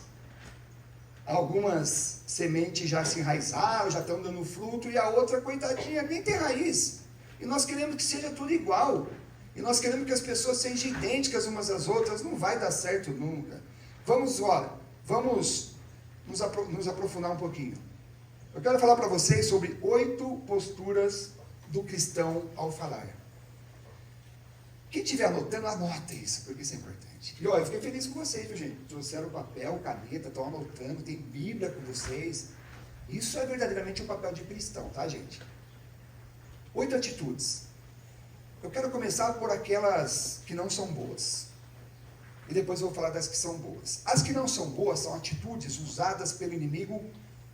[SPEAKER 1] Algumas sementes já se enraizaram, já estão dando fruto, e a outra, coitadinha, nem tem raiz. E nós queremos que seja tudo igual. E nós queremos que as pessoas sejam idênticas umas às outras. Não vai dar certo nunca. Vamos nos aprofundar um pouquinho. Eu quero falar para vocês sobre 8 posturas do cristão ao falar. Quem estiver anotando, anota isso, porque isso é importante. E eu fiquei feliz com vocês, viu, gente? Trouxeram papel, caneta, estão anotando, tem Bíblia com vocês. Isso é verdadeiramente um papel de cristão, tá, gente? 8 atitudes. Eu quero começar por aquelas que não são boas. E depois eu vou falar das que são boas. As que não são boas são atitudes usadas pelo inimigo,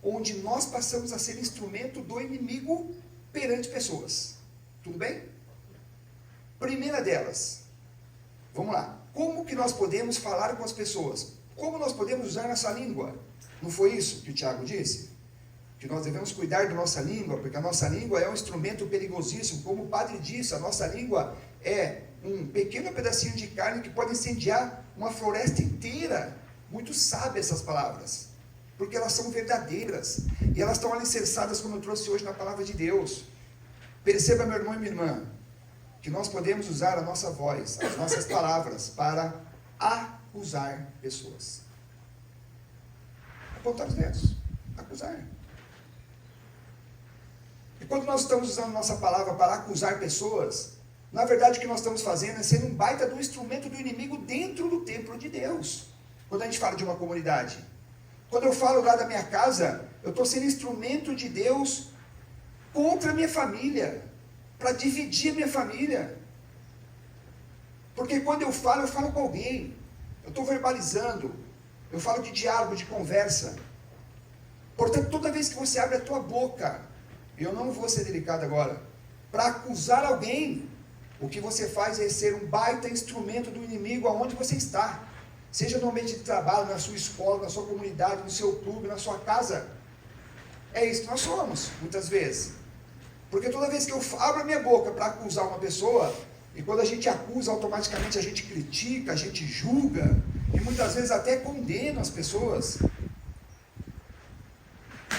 [SPEAKER 1] onde nós passamos a ser instrumento do inimigo perante pessoas. Tudo bem? Primeira delas. Vamos lá. Como que nós podemos falar com as pessoas? Como nós podemos usar nossa língua? Não foi isso que o Tiago disse? Que nós devemos cuidar da nossa língua, porque a nossa língua é um instrumento perigosíssimo. Como o padre disse, a nossa língua é um pequeno pedacinho de carne que pode incendiar uma floresta inteira. Muito sábias essas palavras, porque elas são verdadeiras, e elas estão alicerçadas, como eu trouxe hoje, na palavra de Deus. Perceba, meu irmão e minha irmã, que nós podemos usar a nossa voz, as nossas palavras, para acusar pessoas. Apontar os dedos, acusar. E quando nós estamos usando nossa palavra para acusar pessoas, na verdade o que nós estamos fazendo é ser um baita do instrumento do inimigo dentro do templo de Deus. Quando a gente fala de uma comunidade. Quando eu falo lá da minha casa, eu estou sendo instrumento de Deus contra a minha família, para dividir a minha família. Porque quando eu falo com alguém, eu estou verbalizando, eu falo de diálogo, de conversa. Portanto, toda vez que você abre a tua boca, eu não vou ser delicado agora, para acusar alguém, o que você faz é ser um baita instrumento do inimigo aonde você está. Seja no ambiente de trabalho, na sua escola, na sua comunidade, no seu clube, na sua casa. É isso que nós somos, muitas vezes. Porque toda vez que eu abro a minha boca para acusar uma pessoa, e quando a gente acusa, automaticamente a gente critica, a gente julga, e muitas vezes até condena as pessoas.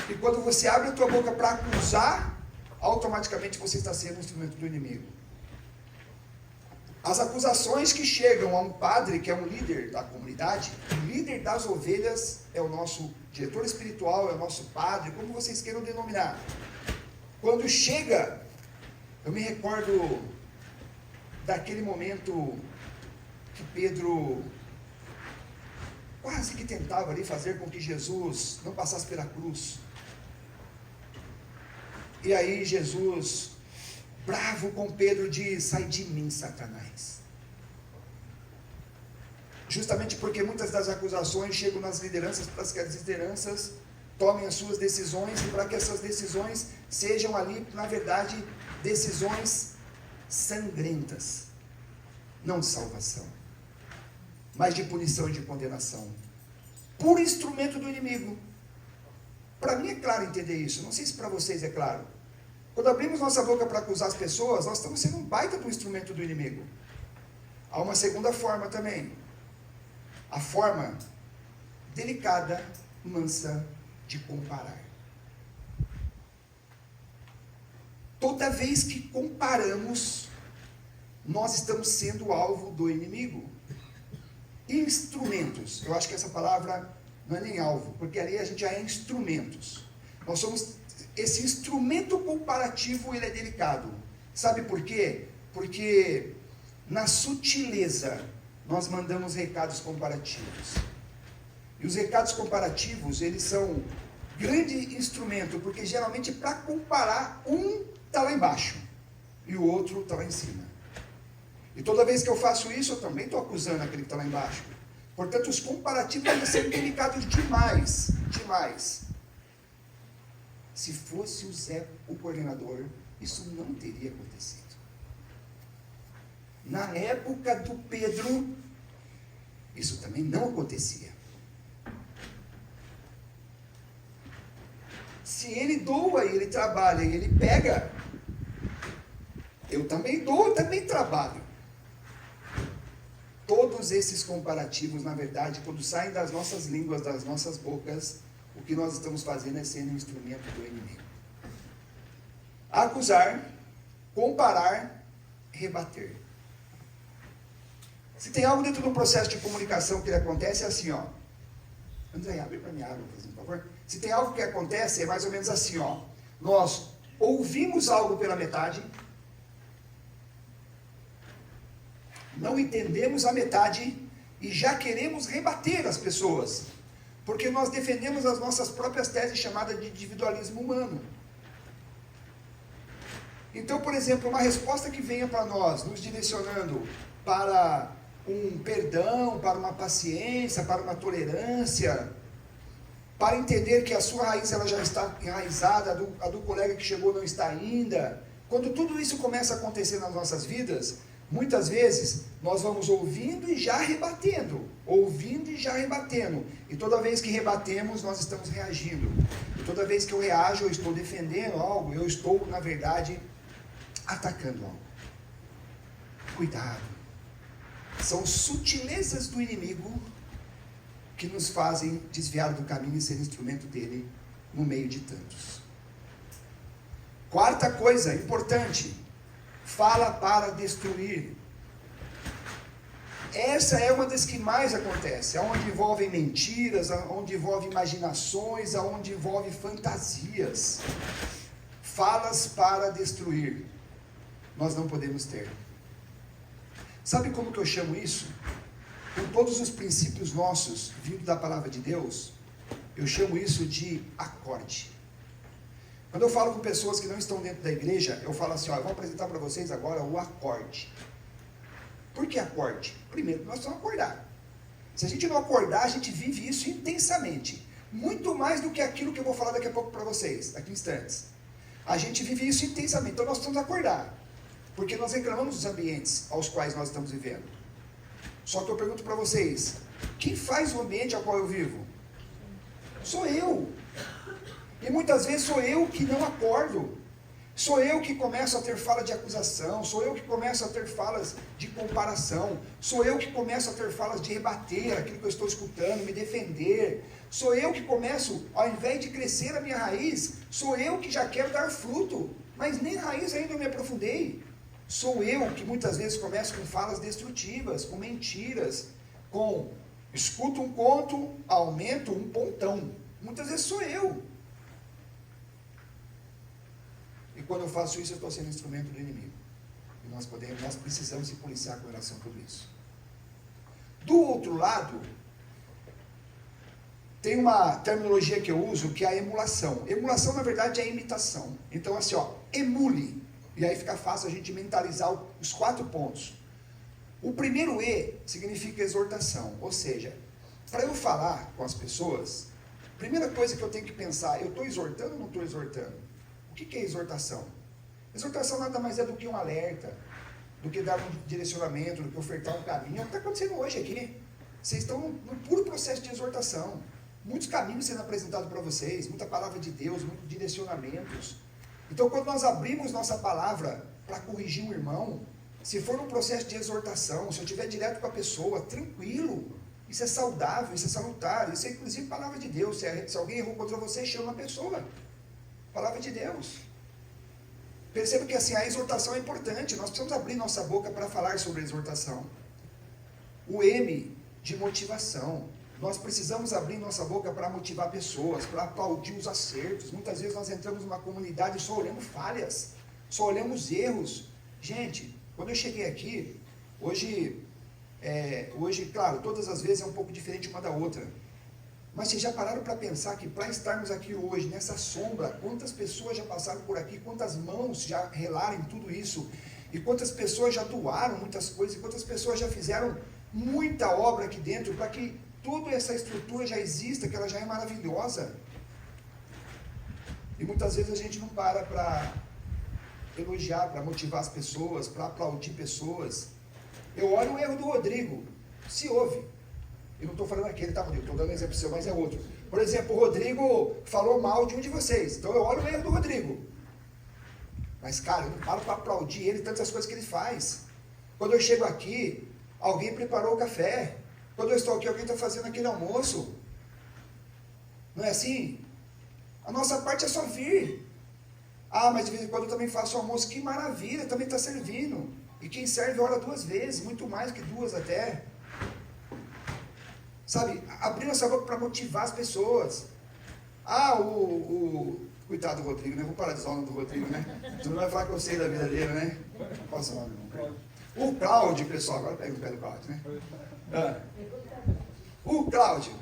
[SPEAKER 1] E quando você abre a tua boca para acusar, automaticamente você está sendo um instrumento do inimigo. As acusações que chegam a um padre, que é um líder da comunidade, o líder das ovelhas é o nosso diretor espiritual, é o nosso padre, como vocês queiram denominar. Quando chega, eu me recordo daquele momento que Pedro quase que tentava ali fazer com que Jesus não passasse pela cruz. E aí Jesus, bravo com Pedro, diz: sai de mim, Satanás. Justamente porque muitas das acusações chegam nas lideranças, para que as lideranças tomem as suas decisões, e para que essas decisões sejam ali, na verdade, decisões sangrentas, não de salvação, mas de punição e de condenação, por instrumento do inimigo. Para mim é claro entender isso, não sei se para vocês é claro. Quando abrimos nossa boca para acusar as pessoas, nós estamos sendo um baita do instrumento do inimigo. Há uma segunda forma também, a forma delicada, mansa, de comparar. Toda vez que comparamos, nós estamos sendo alvo do inimigo. Instrumentos, eu acho que essa palavra não é nem alvo, porque ali a gente já é instrumentos. Nós somos, esse instrumento comparativo, ele é delicado. Sabe por quê? Porque na sutileza nós mandamos recados comparativos. E os recados comparativos, eles são grande instrumento, porque geralmente para comparar, um está lá embaixo e o outro está lá em cima. E toda vez que eu faço isso, eu também estou acusando aquele que está lá embaixo. Portanto, os comparativos devem ser delicados demais, demais. Se fosse o Zé o coordenador, isso não teria acontecido. Na época do Pedro, isso também não acontecia. Se ele doa e ele trabalha e ele pega, eu também dou, eu também trabalho. Todos esses comparativos, na verdade, quando saem das nossas línguas, das nossas bocas, o que nós estamos fazendo é sendo um instrumento do inimigo. Acusar, comparar, rebater. Se tem algo dentro do processo de comunicação que acontece, é assim, ó. André, abre para minha água, por favor. Se tem algo que acontece, é mais ou menos assim, ó. Nós ouvimos algo pela metade, não entendemos a metade e já queremos rebater as pessoas, porque nós defendemos as nossas próprias teses chamadas de individualismo humano. Então, por exemplo, uma resposta que venha para nós, nos direcionando para um perdão, para uma paciência, para uma tolerância, para entender que a sua raiz ela já está enraizada, a do colega que chegou não está ainda. Quando tudo isso começa a acontecer nas nossas vidas, muitas vezes nós vamos ouvindo e já rebatendo, e toda vez que rebatemos nós estamos reagindo, e toda vez que eu reajo eu estou defendendo algo, eu estou na verdade atacando algo. Cuidado, são sutilezas do inimigo que nos fazem desviar do caminho e ser instrumento dele no meio de tantos. Quarta coisa importante, fala para destruir. Essa é uma das que mais acontece, onde envolvem mentiras, onde envolve imaginações, onde envolve fantasias. Falas para destruir, nós não podemos ter. Sabe como que eu chamo isso? Com todos os princípios nossos, vindo da palavra de Deus, eu chamo isso de acorde. Quando eu falo com pessoas que não estão dentro da igreja, eu falo assim, eu vou apresentar para vocês agora o acorde. Por que acorde? Primeiro, nós precisamos acordar. Se a gente não acordar, a gente vive isso intensamente. Muito mais do que aquilo que eu vou falar daqui a pouco para vocês, daqui a instantes. A gente vive isso intensamente, então nós precisamos acordar. Porque nós reclamamos dos ambientes aos quais nós estamos vivendo. Só que eu pergunto para vocês, quem faz o ambiente ao qual eu vivo? Sou eu. E muitas vezes sou eu que não acordo. Sou eu que começo a ter fala de acusação. Sou eu que começo a ter falas de comparação. Sou eu que começo a ter falas de rebater aquilo que eu estou escutando, me defender. Sou eu que começo, ao invés de crescer a minha raiz, sou eu que já quero dar fruto. Mas nem raiz ainda eu me aprofundei. Sou eu que muitas vezes começo com falas destrutivas, com mentiras, escuto um conto, aumento um pontão. Muitas vezes sou eu. E quando eu faço isso, eu estou sendo instrumento do inimigo. E nós precisamos se policiar com relação a tudo isso. Do outro lado, tem uma terminologia que eu uso, que é a emulação. Emulação, na verdade, é imitação. Então, assim, emule. E aí fica fácil a gente mentalizar os 4 pontos. O primeiro E significa exortação. Ou seja, para eu falar com as pessoas, primeira coisa que eu tenho que pensar, eu estou exortando ou não estou exortando? O que é exortação? Exortação nada mais é do que um alerta, do que dar um direcionamento, do que ofertar um caminho. É o que está acontecendo hoje aqui. Vocês estão no puro processo de exortação. Muitos caminhos sendo apresentados para vocês, muita palavra de Deus, muitos direcionamentos. Então, quando nós abrimos nossa palavra para corrigir um irmão, se for um processo de exortação, se eu estiver direto com a pessoa, tranquilo, isso é saudável, isso é salutar, isso é inclusive palavra de Deus. Se alguém errou contra você, chama a pessoa. Palavra de Deus. Perceba que assim, a exortação é importante, nós precisamos abrir nossa boca para falar sobre a exortação. O M de motivação. Nós precisamos abrir nossa boca para motivar pessoas, para aplaudir os acertos. Muitas vezes nós entramos numa comunidade e só olhamos falhas, só olhamos erros. Gente, quando eu cheguei aqui, hoje, claro, todas as vezes é um pouco diferente uma da outra. Mas vocês já pararam para pensar que para estarmos aqui hoje, nessa sombra, quantas pessoas já passaram por aqui, quantas mãos já relaram em tudo isso, e quantas pessoas já doaram muitas coisas, e quantas pessoas já fizeram muita obra aqui dentro, para que toda essa estrutura já exista, que ela já é maravilhosa. E muitas vezes a gente não para elogiar, para motivar as pessoas, para aplaudir pessoas. Eu olho o erro do Rodrigo, se ouve. Eu não estou falando aquele, tá, Rodrigo? Estou dando um exemplo seu, mas é outro. Por exemplo, o Rodrigo falou mal de um de vocês. Então eu olho o erro do Rodrigo. Mas, cara, eu não paro para aplaudir ele, tantas coisas que ele faz. Quando eu chego aqui, alguém preparou o café. Quando eu estou aqui, alguém está fazendo aquele almoço. Não é assim? A nossa parte é só vir. Ah, mas de vez em quando eu também faço almoço. Que maravilha, também está servindo. E quem serve ora 2 vezes, muito mais que 2 até. Sabe, abrir nossa boca para motivar as pessoas. Ah, coitado do Rodrigo, né? Vou parar de usar o nome do Rodrigo, né? Tu não vai falar que eu sei da vida dele, né? Qual é o nome, irmão? O Cláudio, pessoal, agora pega o pé do Cláudio, né? O Cláudio.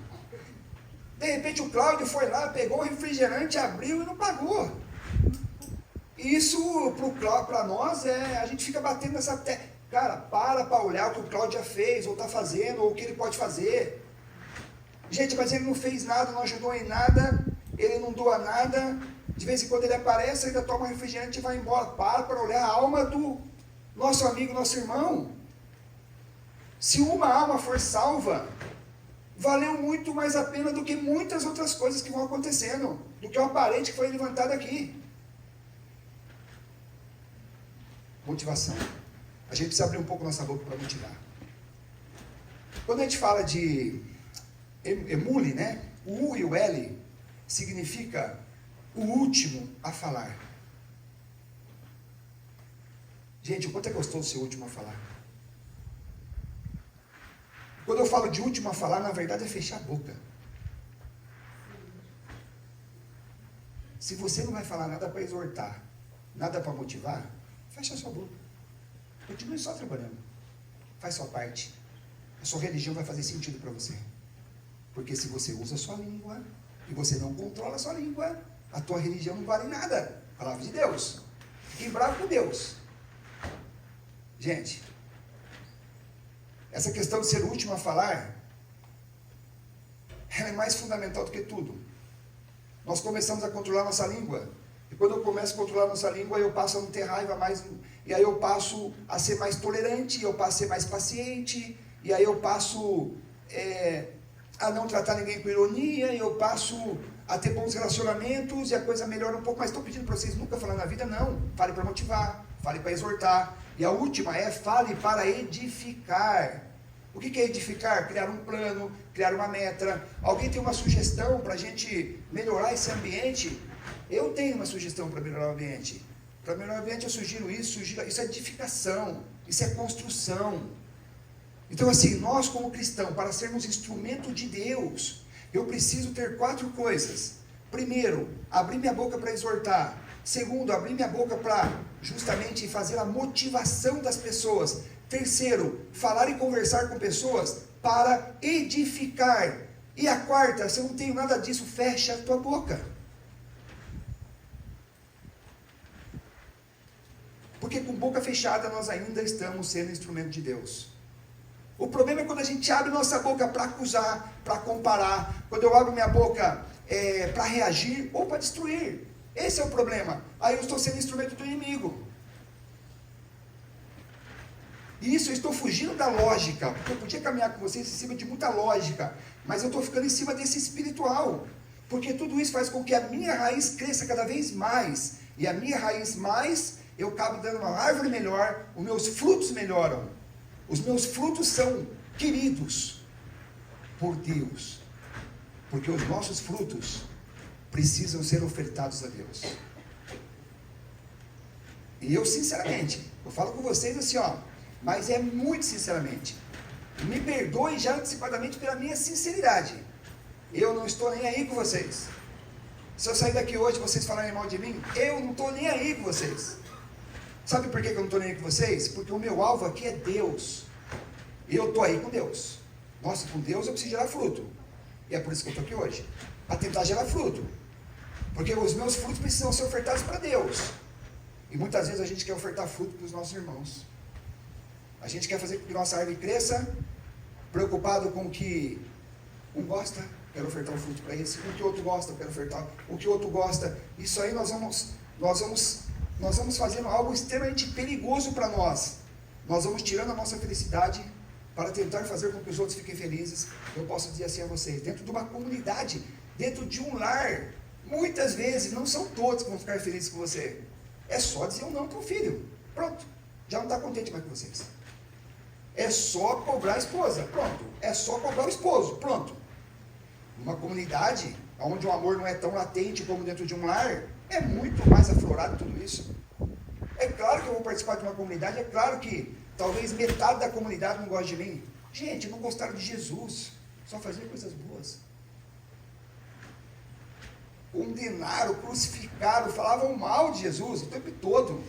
[SPEAKER 1] De repente o Cláudio foi lá, pegou o refrigerante, abriu e não pagou. Isso para nós a gente fica batendo nessa tecla. Cara, para olhar o que o Cláudio já fez, ou está fazendo, ou o que ele pode fazer. Gente, mas ele não fez nada, não ajudou em nada, ele não doa nada, de vez em quando ele aparece, ainda toma um refrigerante e vai embora. Para olhar a alma do nosso amigo, nosso irmão. Se uma alma for salva, valeu muito mais a pena do que muitas outras coisas que vão acontecendo, do que o aparente que foi levantado aqui. Motivação. A gente precisa abrir um pouco nossa boca para motivar. Quando a gente fala de emule, né? O U e o L significa o último a falar. Gente, o quanto é gostoso ser o último a falar. Quando eu falo de último a falar, na verdade é fechar a boca. Se você não vai falar nada para exortar, nada para motivar, fecha a sua boca. Continue só trabalhando. Faz sua parte. A sua religião vai fazer sentido para você. Porque se você usa a sua língua e você não controla a sua língua, a tua religião não vale nada. Palavra de Deus. Fiquem bravos com Deus. Gente, essa questão de ser o último a falar, ela é mais fundamental do que tudo. Nós começamos a controlar nossa língua. E quando eu começo a controlar nossa língua, eu passo a não ter raiva mais. E aí eu passo a ser mais tolerante, eu passo a ser mais paciente. E aí eu passo a não tratar ninguém com ironia. E eu passo a ter bons relacionamentos. E a coisa melhora um pouco. Mas estou pedindo para vocês nunca falar na vida, não. Fale para motivar, fale para exortar. E a última fale para edificar. O que é edificar? Criar um plano, criar uma meta. Alguém tem uma sugestão para a gente melhorar esse ambiente? Eu tenho uma sugestão para melhorar o ambiente. Para melhorar o ambiente eu sugiro isso é edificação, isso é construção. Então assim, nós como cristãos, para sermos instrumento de Deus, eu preciso ter 4 coisas. Primeiro, abrir minha boca para exortar. Segundo, abrir minha boca para justamente fazer a motivação das pessoas. Terceiro, falar e conversar com pessoas para edificar. E a quarta, se eu não tenho nada disso, fecha a tua boca. Porque com boca fechada nós ainda estamos sendo instrumento de Deus. O problema é quando a gente abre nossa boca para acusar, para comparar. Quando eu abro minha boca para reagir ou para destruir. Esse é o problema. Aí eu estou sendo instrumento do inimigo. E isso eu estou fugindo da lógica. Porque eu podia caminhar com vocês em cima de muita lógica. Mas eu estou ficando em cima desse espiritual. Porque tudo isso faz com que a minha raiz cresça cada vez mais. E a minha raiz mais, eu acabo dando uma árvore melhor. Os meus frutos melhoram. Os meus frutos são queridos por Deus. Porque os nossos frutos precisam ser ofertados a Deus. E eu sinceramente, eu falo com vocês assim, mas é muito sinceramente. Me perdoe já antecipadamente pela minha sinceridade. Eu não estou nem aí com vocês. Se eu sair daqui hoje e vocês falarem mal de mim, eu não estou nem aí com vocês. Sabe por que eu não estou nem aí com vocês? Porque o meu alvo aqui é Deus. E eu estou aí com Deus. Nossa, com Deus eu preciso gerar fruto. E é por isso que eu estou aqui hoje. Para tentar gerar fruto. Porque os meus frutos precisam ser ofertados para Deus. E muitas vezes a gente quer ofertar fruto para os nossos irmãos. A gente quer fazer com que nossa árvore cresça, preocupado com o que um gosta, quero ofertar um fruto para esse, o que o outro gosta, quero ofertar o que o outro gosta. Isso aí nós vamos fazendo algo extremamente perigoso para nós. Nós vamos tirando a nossa felicidade para tentar fazer com que os outros fiquem felizes. Eu posso dizer assim a vocês, dentro de uma comunidade, dentro de um lar, muitas vezes, não são todos que vão ficar felizes com você. É só dizer um não para o filho. Pronto. Já não está contente mais com vocês. É só cobrar a esposa. Pronto. É só cobrar o esposo. Pronto. Uma comunidade onde o amor não é tão latente como dentro de um lar, é muito mais aflorado tudo isso. É claro que eu vou participar de uma comunidade, é claro que talvez metade da comunidade não goste de mim. Gente, não gostaram de Jesus. Só fazer coisas boas. Condenaram, crucificaram, falavam mal de Jesus o tempo todo.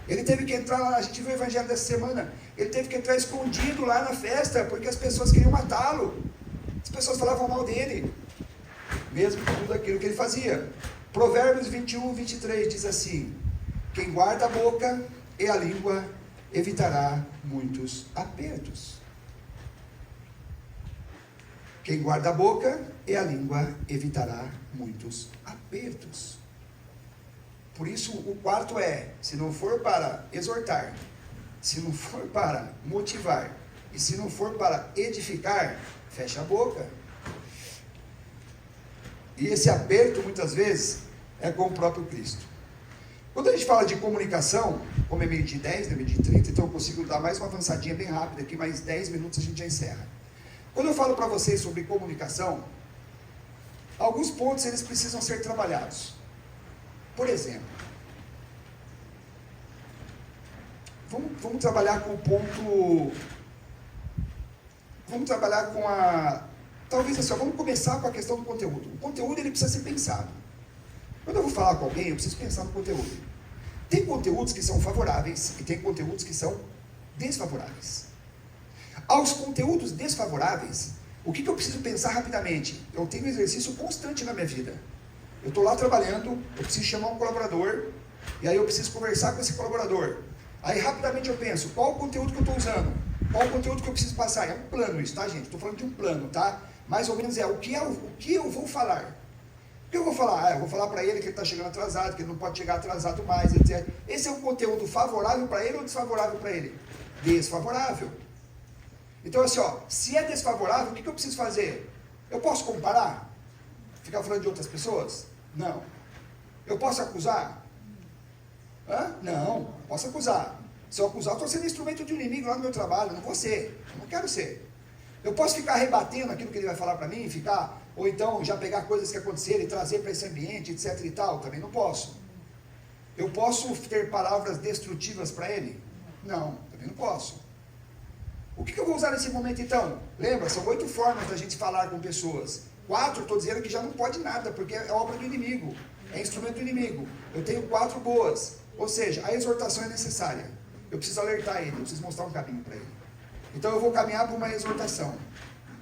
[SPEAKER 1] Ele teve que entrar lá, a gente viu o evangelho dessa semana, ele teve que entrar escondido lá na festa, porque as pessoas queriam matá-lo. As pessoas falavam mal dele, mesmo com tudo aquilo que ele fazia. Provérbios 21, 23 diz assim: Quem guarda a boca e a língua evitará muitos apertos. Quem guarda a boca e a língua evitará muitos apertos. Por isso, o quarto é, se não for para exortar, se não for para motivar, e se não for para edificar, fecha a boca. E esse aperto, muitas vezes, é com o próprio Cristo. Quando a gente fala de comunicação, como é meio de 10, é meio de 30, então eu consigo dar mais uma avançadinha bem rápida aqui, mais 10 minutos a gente já encerra. Quando eu falo para vocês sobre comunicação, alguns pontos eles precisam ser trabalhados. Por exemplo, vamos trabalhar com o ponto, vamos trabalhar com a, talvez assim, vamos começar com a questão do conteúdo. O conteúdo ele precisa ser pensado. Quando eu vou falar com alguém, eu preciso pensar no conteúdo. Tem conteúdos que são favoráveis e tem conteúdos que são desfavoráveis. Aos conteúdos desfavoráveis, o que eu preciso pensar rapidamente? Eu tenho um exercício constante na minha vida. Eu estou lá trabalhando, eu preciso chamar um colaborador, e aí eu preciso conversar com esse colaborador. Aí rapidamente eu penso, qual o conteúdo que eu estou usando? Qual o conteúdo que eu preciso passar? É um plano isso, tá, gente? Estou falando de um plano, tá? Mais ou menos o que eu vou falar. O que eu vou falar? Eu vou falar para ele que ele está chegando atrasado, que ele não pode chegar atrasado mais, etc. Esse é um conteúdo favorável para ele ou desfavorável para ele? Desfavorável. Então, assim, se é desfavorável, o que eu preciso fazer? Eu posso comparar? Ficar falando de outras pessoas? Não. Eu posso acusar? Não, posso acusar. Se eu acusar, eu estou sendo instrumento de um inimigo lá no meu trabalho, eu não vou ser, eu não quero ser. Eu posso ficar rebatendo aquilo que ele vai falar para mim, ou então já pegar coisas que aconteceram e trazer para esse ambiente, etc e tal, também não posso. Eu posso ter palavras destrutivas para ele? Não, também não posso. O que eu vou usar nesse momento então? Lembra, são 8 formas da gente falar com pessoas. 4, estou dizendo que já não pode nada, porque é obra do inimigo, é instrumento do inimigo. Eu tenho 4 boas, ou seja, a exortação é necessária. Eu preciso alertar ele, eu preciso mostrar um caminho para ele. Então eu vou caminhar para uma exortação.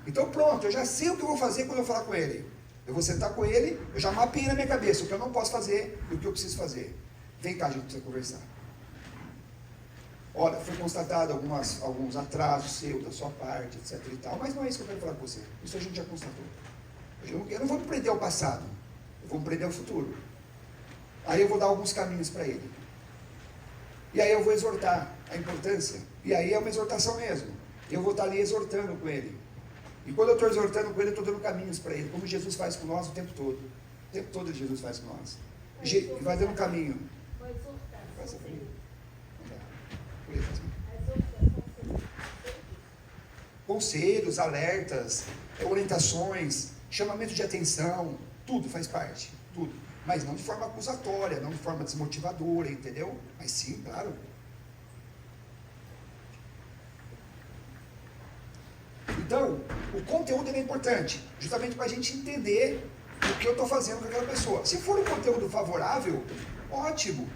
[SPEAKER 1] Então pronto, eu já sei o que eu vou fazer quando eu falar com ele. Eu vou sentar com ele, eu já mapeei na minha cabeça o que eu não posso fazer e o que eu preciso fazer. Vem cá, a gente precisa conversar. Olha, foi constatado alguns atrasos seus, da sua parte, etc e tal, mas não é isso que eu quero falar com você. Isso a gente já constatou. Eu não vou me prender ao passado, eu vou me prender ao futuro. Aí eu vou dar alguns caminhos para ele. E aí eu vou exortar a importância. E aí é uma exortação mesmo. Eu vou estar ali exortando com ele. E quando eu estou exortando com ele, eu estou dando caminhos para ele, como Jesus faz com nós o tempo todo. O tempo todo Jesus faz com nós. E vai dando caminho. Faz assim. Conselhos, alertas, orientações, chamamento de atenção, tudo faz parte, tudo. Mas não de forma acusatória, não de forma desmotivadora, entendeu? Mas sim, claro. Então, o conteúdo é importante, justamente para a gente entender o que eu estou fazendo com aquela pessoa. Se for um conteúdo favorável, ótimo.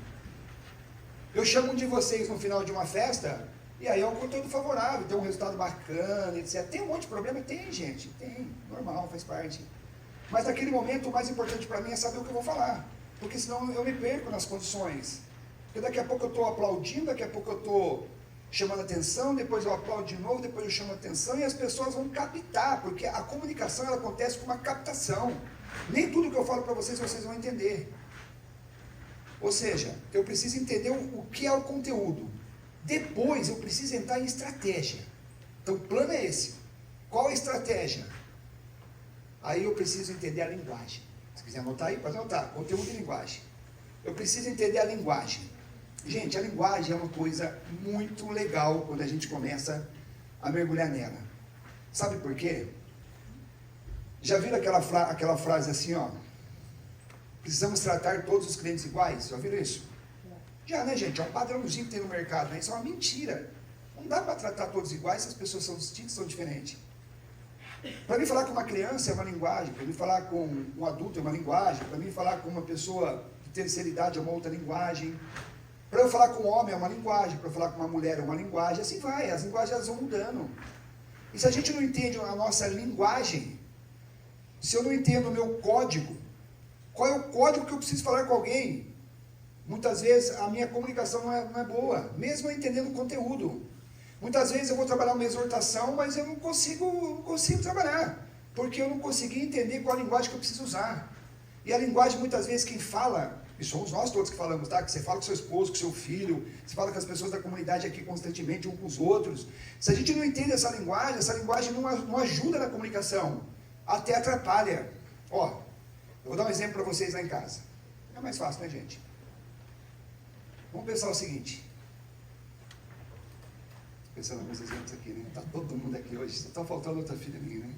[SPEAKER 1] Eu chamo um de vocês no final de uma festa, e aí é um conteúdo favorável, tem um resultado bacana, etc. Tem um monte de problema? Tem, gente, tem, normal, faz parte. Mas naquele momento o mais importante para mim é saber o que eu vou falar, porque senão eu me perco nas condições. Porque daqui a pouco eu estou aplaudindo, daqui a pouco eu estou chamando atenção, depois eu aplaudo de novo, depois eu chamo atenção, e as pessoas vão captar, porque a comunicação ela acontece com uma captação. Nem tudo que eu falo para vocês vão entender. Ou seja, eu preciso entender o que é o conteúdo. Depois eu preciso entrar em estratégia. Então o plano é esse. Qual a estratégia? Aí eu preciso entender a linguagem. Se quiser anotar aí, pode anotar. Conteúdo e linguagem. Eu preciso entender a linguagem. Gente, a linguagem é uma coisa muito legal quando a gente começa a mergulhar nela. Sabe por quê? Já viram aquela frase assim, precisamos tratar todos os clientes iguais? Já viram isso? Já, né, gente? É um padrãozinho que tem no mercado, né? Isso é uma mentira. Não dá para tratar todos iguais se as pessoas são distintas, são diferentes. Para mim falar com uma criança é uma linguagem, para mim falar com um adulto é uma linguagem, para mim falar com uma pessoa de terceira idade é uma outra linguagem, para eu falar com um homem é uma linguagem, para eu falar com uma mulher é uma linguagem, assim vai, as linguagens elas vão mudando. E se a gente não entende a nossa linguagem, se eu não entendo o meu código, qual é o código que eu preciso falar com alguém? Muitas vezes a minha comunicação não é boa, mesmo eu entendendo o conteúdo. Muitas vezes eu vou trabalhar uma exortação, mas eu não consigo trabalhar, porque eu não consegui entender qual a linguagem que eu preciso usar. E a linguagem, muitas vezes, quem fala, e somos nós todos que falamos, tá? Que você fala com seu esposo, com seu filho, você fala com as pessoas da comunidade aqui constantemente, uns com os outros. Se a gente não entende essa linguagem não ajuda na comunicação, até atrapalha. Ó, eu vou dar um exemplo para vocês lá em casa. É mais fácil, né, gente? Vamos pensar o seguinte. Pensando em alguns exemplos aqui, né? Está todo mundo aqui hoje, só está faltando outra filha minha, né?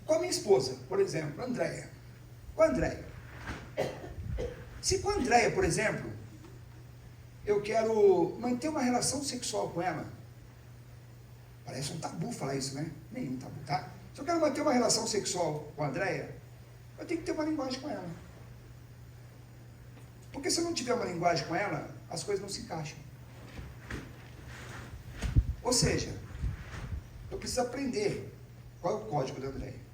[SPEAKER 1] Com a minha esposa, por exemplo, Andréia. Com a Andréia. Se com a Andréia, por exemplo, eu quero manter uma relação sexual com ela, parece um tabu falar isso, né? Nenhum tabu, tá? Se eu quero manter uma relação sexual com a Andréia, eu tenho que ter uma linguagem com ela. Porque se eu não tiver uma linguagem com ela, as coisas não se encaixam. Ou seja, eu preciso aprender qual é o código da Andréia.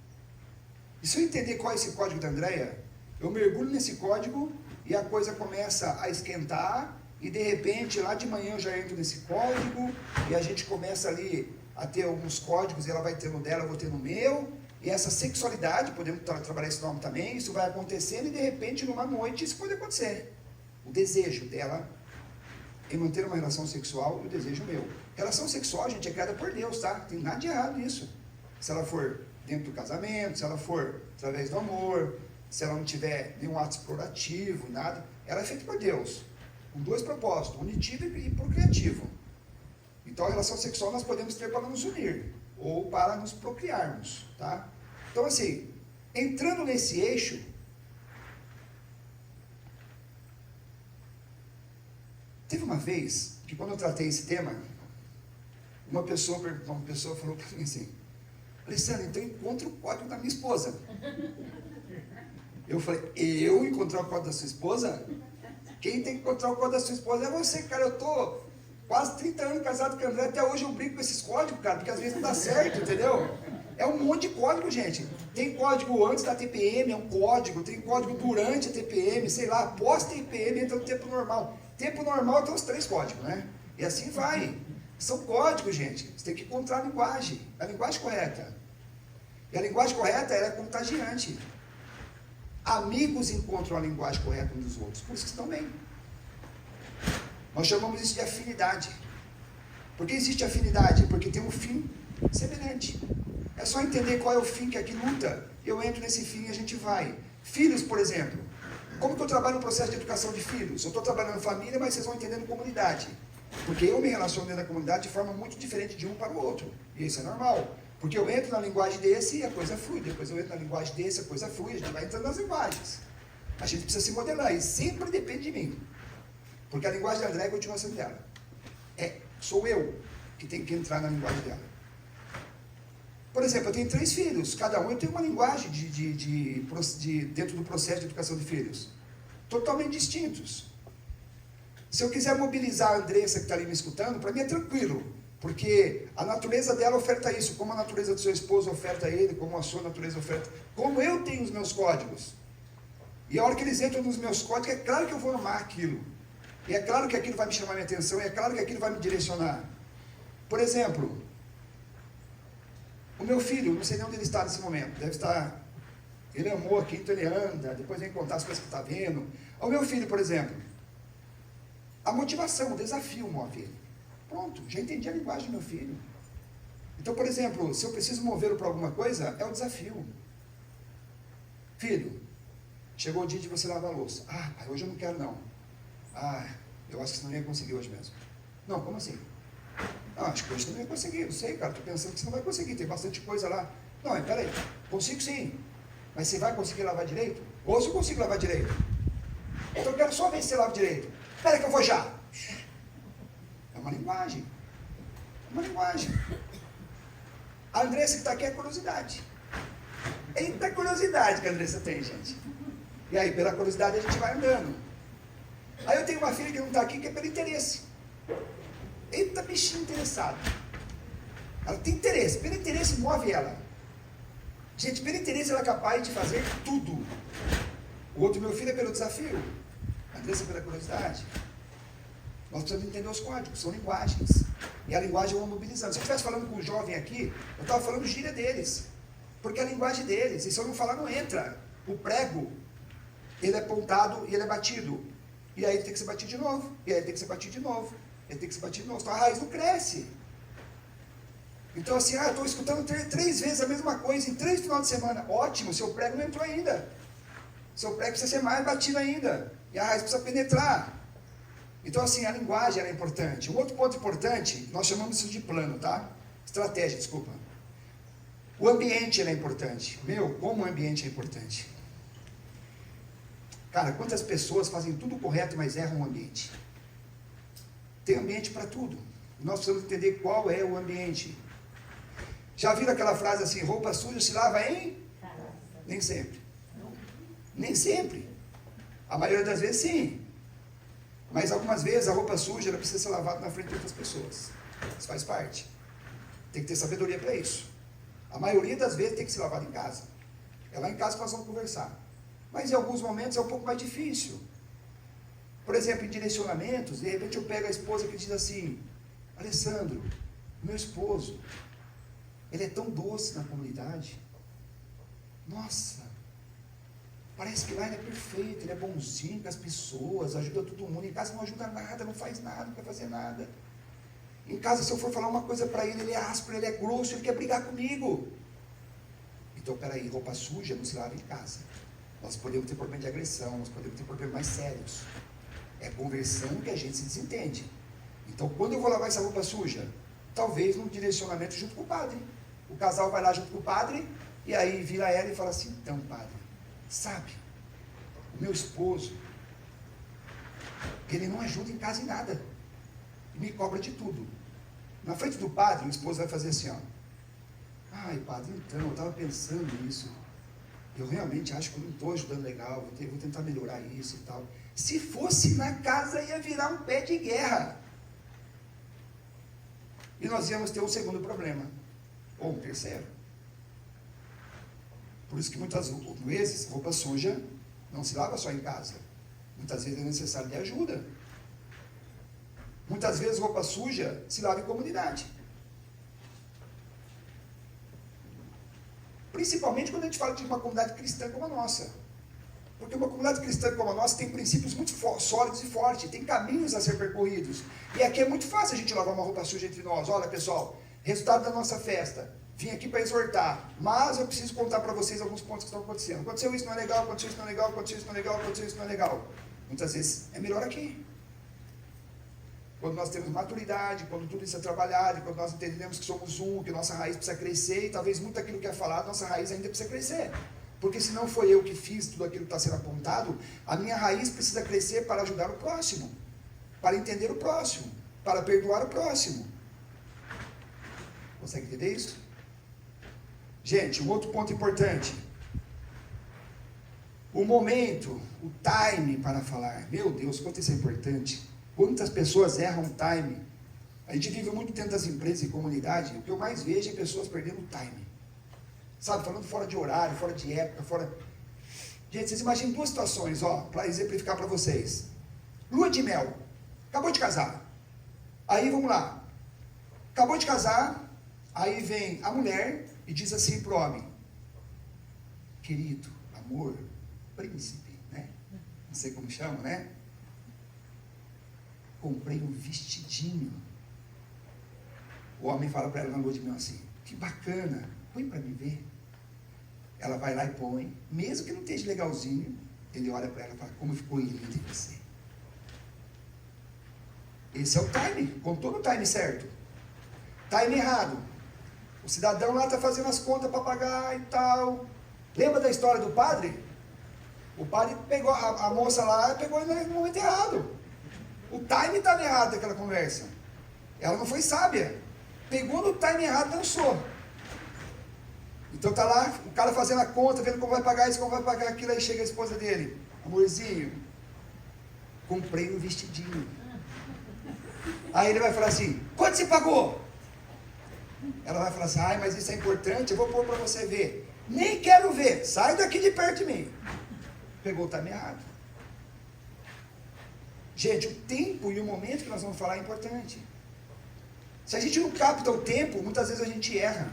[SPEAKER 1] E se eu entender qual é esse código da Andréia, eu mergulho nesse código e a coisa começa a esquentar e de repente lá de manhã eu já entro nesse código e a gente começa ali a ter alguns códigos e ela vai ter no dela, eu vou ter no meu. E essa sexualidade, podemos trabalhar esse nome também, isso vai acontecendo e de repente numa noite isso pode acontecer. O desejo dela em manter uma relação sexual e o desejo meu. Relação sexual, gente, é criada por Deus, tá? Não tem nada de errado nisso. Se ela for dentro do casamento, se ela for através do amor, se ela não tiver nenhum ato explorativo, nada, ela é feita por Deus, com dois propósitos, unitivo e procriativo. Então a relação sexual nós podemos ter para nos unir, ou para nos procriarmos, tá? Então assim, entrando nesse eixo, teve uma vez, que quando eu tratei esse tema, uma pessoa falou para mim assim, Alessandro, então encontra o código da minha esposa. Eu falei, eu encontrar o código da sua esposa? Quem tem que encontrar o código da sua esposa é você, cara. Eu tô quase 30 anos casado com a André, até hoje eu brinco com esses códigos, cara, porque às vezes não dá certo, entendeu? É um monte de código, gente. Tem código antes da TPM, é um código, tem código durante a TPM, sei lá, pós-TPM entra no tempo normal. Tempo normal tem os 3 códigos, né? E assim vai. São códigos, gente. Você tem que encontrar a linguagem correta. E a linguagem correta, ela é contagiante. Amigos encontram a linguagem correta uns dos outros, por isso que estão bem. Nós chamamos isso de afinidade. Por que existe afinidade? Porque tem um fim semelhante. É só entender qual é o fim que aqui luta. Eu entro nesse fim e a gente vai. Filhos, por exemplo. Como que eu trabalho no processo de educação de filhos? Eu estou trabalhando família, mas vocês vão entendendo comunidade. Porque eu me relaciono dentro da comunidade de forma muito diferente de um para o outro. E isso é normal. Porque eu entro na linguagem desse e a coisa flui. Depois eu entro na linguagem desse, a coisa flui. A gente vai entrando nas linguagens. A gente precisa se modelar. E sempre depende de mim. Porque a linguagem da André continua sendo dela. Sou eu que tenho que entrar na linguagem dela. Por exemplo, eu tenho 3 filhos. Cada um eu tenho uma linguagem dentro do processo de educação de filhos. Totalmente distintos. Se eu quiser mobilizar a Andressa que está ali me escutando, para mim é tranquilo. Porque a natureza dela oferta isso, como a natureza do seu esposo oferta ele, como a sua natureza oferta. Como eu tenho os meus códigos. E a hora que eles entram nos meus códigos, é claro que eu vou amar aquilo. E é claro que aquilo vai me chamar minha atenção, e é claro que aquilo vai me direcionar. Por exemplo, o meu filho, não sei nem onde ele está nesse momento, deve estar, ele amou aqui, então ele anda, depois vem contar as coisas que está vendo. O meu filho, por exemplo, a motivação, o desafio move ele. Pronto, já entendi a linguagem do meu filho. Então, por exemplo, se eu preciso movê-lo para alguma coisa, é o desafio. Filho, chegou o dia de você lavar a louça. Ah, pai, hoje eu não quero não. Ah, eu acho que você não ia conseguir hoje mesmo. Não, como assim? Não, acho que hoje você não ia conseguir, não sei, cara, estou pensando que você não vai conseguir, tem bastante coisa lá. Não, mas peraí, consigo sim, mas você vai conseguir lavar direito? Ou se eu consigo lavar direito? Então eu quero só ver se você lava direito. Espera que eu vou já. É uma linguagem. É uma linguagem. A Andressa que está aqui é curiosidade. Eita curiosidade que a Andressa tem, gente. E aí, pela curiosidade, a gente vai andando. Aí eu tenho uma filha que não está aqui, que é pelo interesse. Eita bichinho interessado. Ela tem interesse. Pelo interesse move ela. Gente, pelo interesse ela é capaz de fazer tudo. O outro, meu filho, é pelo desafio. A Andressa pela curiosidade. Nós precisamos entender os códigos, são linguagens. E a linguagem é uma mobilizando. Se eu estivesse falando com um jovem aqui, eu estava falando gíria deles. Porque é a linguagem deles. E se eu não falar, não entra. O prego, ele é pontado e ele é batido. E aí ele tem que ser batido de novo. E aí ele tem que ser batido de novo. Ele tem que ser batido de novo. Então a raiz não cresce. Então assim, eu estou escutando 3 vezes a mesma coisa em 3 finais de semana. Ótimo, seu prego não entrou ainda. Seu prego precisa ser mais batido ainda. E a raiz precisa penetrar. Então assim, a linguagem era importante. Um outro ponto importante, nós chamamos isso de plano, tá? Estratégia, desculpa. O ambiente era importante. Como o ambiente é importante. Cara, quantas pessoas fazem tudo correto, mas erram o ambiente? Tem ambiente para tudo. Nós precisamos entender qual é o ambiente. Já viram aquela frase assim, roupa suja se lava em? Nem sempre. Nem sempre. A maioria das vezes sim. Mas algumas vezes a roupa suja ela precisa ser lavada na frente de outras pessoas. Isso faz parte. Tem que ter sabedoria para isso. A maioria das vezes tem que ser lavada em casa. É lá em casa que nós vamos conversar. Mas em alguns momentos é um pouco mais difícil. Por exemplo, em direcionamentos, de repente eu pego a esposa que diz assim, Alessandro, meu esposo, ele é tão doce na comunidade. Nossa, parece que lá ele é perfeito, ele é bonzinho com as pessoas, ajuda todo mundo. Em casa não ajuda nada, não faz nada, não quer fazer nada. Em casa, se eu for falar uma coisa para ele, ele é áspero, ele é grosso, ele quer brigar comigo. Então, peraí, roupa suja não se lava em casa. Nós podemos ter problema de agressão, nós podemos ter problemas mais sérios. É conversando que a gente se desentende. Então, quando eu vou lavar essa roupa suja? Talvez num direcionamento junto com o padre. O casal vai lá junto com o padre, e aí vira ela e fala assim, então, padre, sabe, o meu esposo, ele não ajuda em casa em nada. E me cobra de tudo. Na frente do padre, o esposo vai fazer assim, ó. Ai, padre, então, eu estava pensando nisso. Eu realmente acho que eu não estou ajudando legal, vou tentar melhorar isso e tal. Se fosse na casa, ia virar um pé de guerra. E nós íamos ter um segundo problema. Ou um terceiro. Por isso que muitas vezes, roupa suja não se lava só em casa. Muitas vezes é necessário de ajuda. Muitas vezes roupa suja se lava em comunidade. Principalmente quando a gente fala de uma comunidade cristã como a nossa. Porque uma comunidade cristã como a nossa tem princípios muito sólidos e fortes, tem caminhos a ser percorridos. E aqui é muito fácil a gente lavar uma roupa suja entre nós. Olha, pessoal, resultado da nossa festa. Vim aqui para exortar, mas eu preciso contar para vocês alguns pontos que estão acontecendo. Aconteceu isso, não é legal, aconteceu isso, não é legal, aconteceu isso, não é legal, aconteceu isso, não é legal. Muitas vezes é melhor aqui. Quando nós temos maturidade, quando tudo isso é trabalhado, quando nós entendemos que somos um, que nossa raiz precisa crescer, e talvez muito daquilo que é falado, nossa raiz ainda precisa crescer. Porque se não foi eu que fiz tudo aquilo que está sendo apontado, a minha raiz precisa crescer para ajudar o próximo, para entender o próximo, para perdoar o próximo. Consegue entender isso? Gente, um outro ponto importante. O momento, o time para falar. Meu Deus, quanto isso é importante. Quantas pessoas erram o time? A gente vive muito dentro das empresas e comunidade. O que eu mais vejo é pessoas perdendo o time. Sabe, falando fora de horário, fora de época, fora... Gente, vocês imaginem 2 situações, para exemplificar para vocês. Lua de mel. Acabou de casar. Aí, vamos lá. Acabou de casar, aí vem a mulher e diz assim para o homem. Querido, amor, príncipe, né? Não sei como chama, né? Comprei um vestidinho. O homem fala para ela na lua de mel assim, que bacana, põe para mim ver. Ela vai lá e põe, mesmo que não esteja legalzinho, ele olha para ela e fala, como ficou lindo em você. Esse é o time, contou no time certo. Time errado. O cidadão lá está fazendo as contas para pagar e tal. Lembra da história do padre? O padre pegou a moça lá e pegou no momento errado. O time estava errado daquela conversa. Ela não foi sábia. Pegou no time errado e dançou. Então tá lá, o cara fazendo a conta, vendo como vai pagar isso, como vai pagar aquilo, aí chega a esposa dele. Amorzinho, comprei um vestidinho. Aí ele vai falar assim, quanto você pagou? Ela vai falar assim, ai, mas isso é importante, eu vou pôr para você ver. Nem quero ver, sai daqui de perto de mim. pegou o time errado. Gente, o tempo e o momento que nós vamos falar é importante. Se a gente não capta o tempo, muitas vezes a gente erra.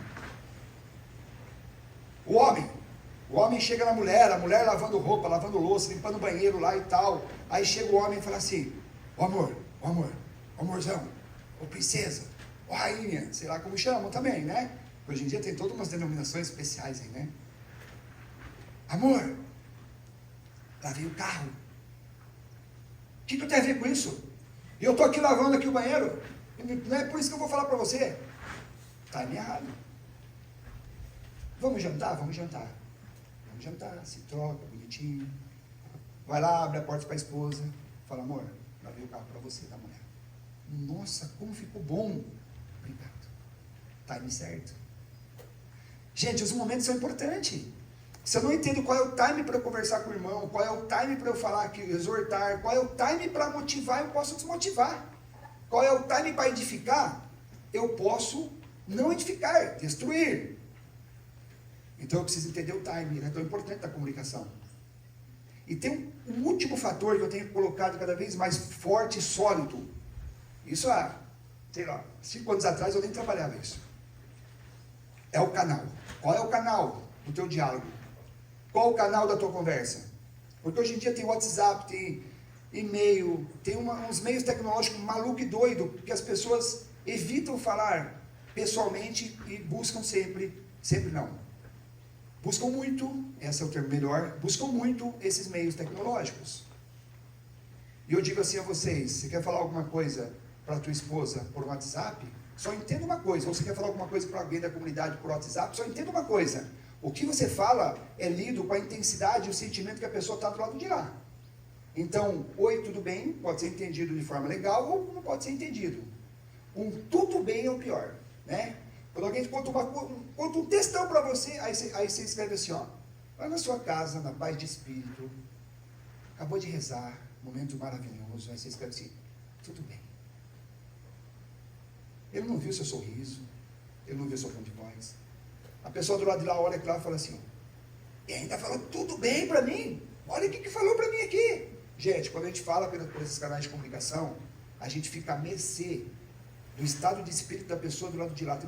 [SPEAKER 1] O homem chega na mulher, a mulher lavando roupa, lavando louça, limpando o banheiro lá e tal. Aí chega o homem e fala assim: ô amor, amorzão, ô princesa, ô rainha, sei lá como chamam também, né? Hoje em dia tem todas umas denominações especiais aí, né? Amor, lavei o carro. O que eu tenho a ver com isso? E eu estou aqui lavando aqui o banheiro. Não é por isso que eu vou falar para você. Está errado. Vamos jantar? Vamos jantar. Vamos jantar, se troca, bonitinho. Vai lá, abre a porta para a esposa. Fala: amor, lavei o carro para você, da mulher. Nossa, como ficou bom. Obrigado. Time certo. Gente, os momentos são importantes. Se eu não entendo qual é o time para eu conversar com o irmão, qual é o time para eu falar aqui, exortar, qual é o time para motivar, eu posso desmotivar. Qual é o time para edificar? Eu posso não edificar, destruir. Então eu preciso entender o time, é tão importante da comunicação. E tem um último fator que eu tenho colocado cada vez mais forte e sólido. Isso há, sei lá, 5 anos atrás eu nem trabalhava isso. É o canal. Qual é o canal do teu diálogo? Qual o canal da tua conversa? Porque hoje em dia tem WhatsApp, tem e-mail, tem uns meios tecnológicos maluco e doido, que as pessoas evitam falar pessoalmente e buscam sempre não. Buscam muito, esse é o termo melhor, buscam muito esses meios tecnológicos. E eu digo assim a vocês: você quer falar alguma coisa para a tua esposa por WhatsApp? Só entenda uma coisa. Ou você quer falar alguma coisa para alguém da comunidade por WhatsApp? Só entenda uma coisa: o que você fala é lido com a intensidade e o sentimento que a pessoa está do lado de lá. Então, oi, tudo bem, pode ser entendido de forma legal ou não pode ser entendido. Um tudo bem é o pior, né? Quando alguém conta um textão para você, aí você escreve assim, ó: vai na sua casa, na paz de espírito, acabou de rezar, momento maravilhoso. Aí você escreve assim: tudo bem. Ele não viu seu sorriso, ele não viu seu tom de voz. A pessoa do lado de lá olha aquilo lá e fala assim: e ainda falou tudo bem para mim? Olha o que falou para mim aqui. Gente, quando a gente fala por esses canais de comunicação, a gente fica à mercê do estado de espírito da pessoa do lado de lá. Tem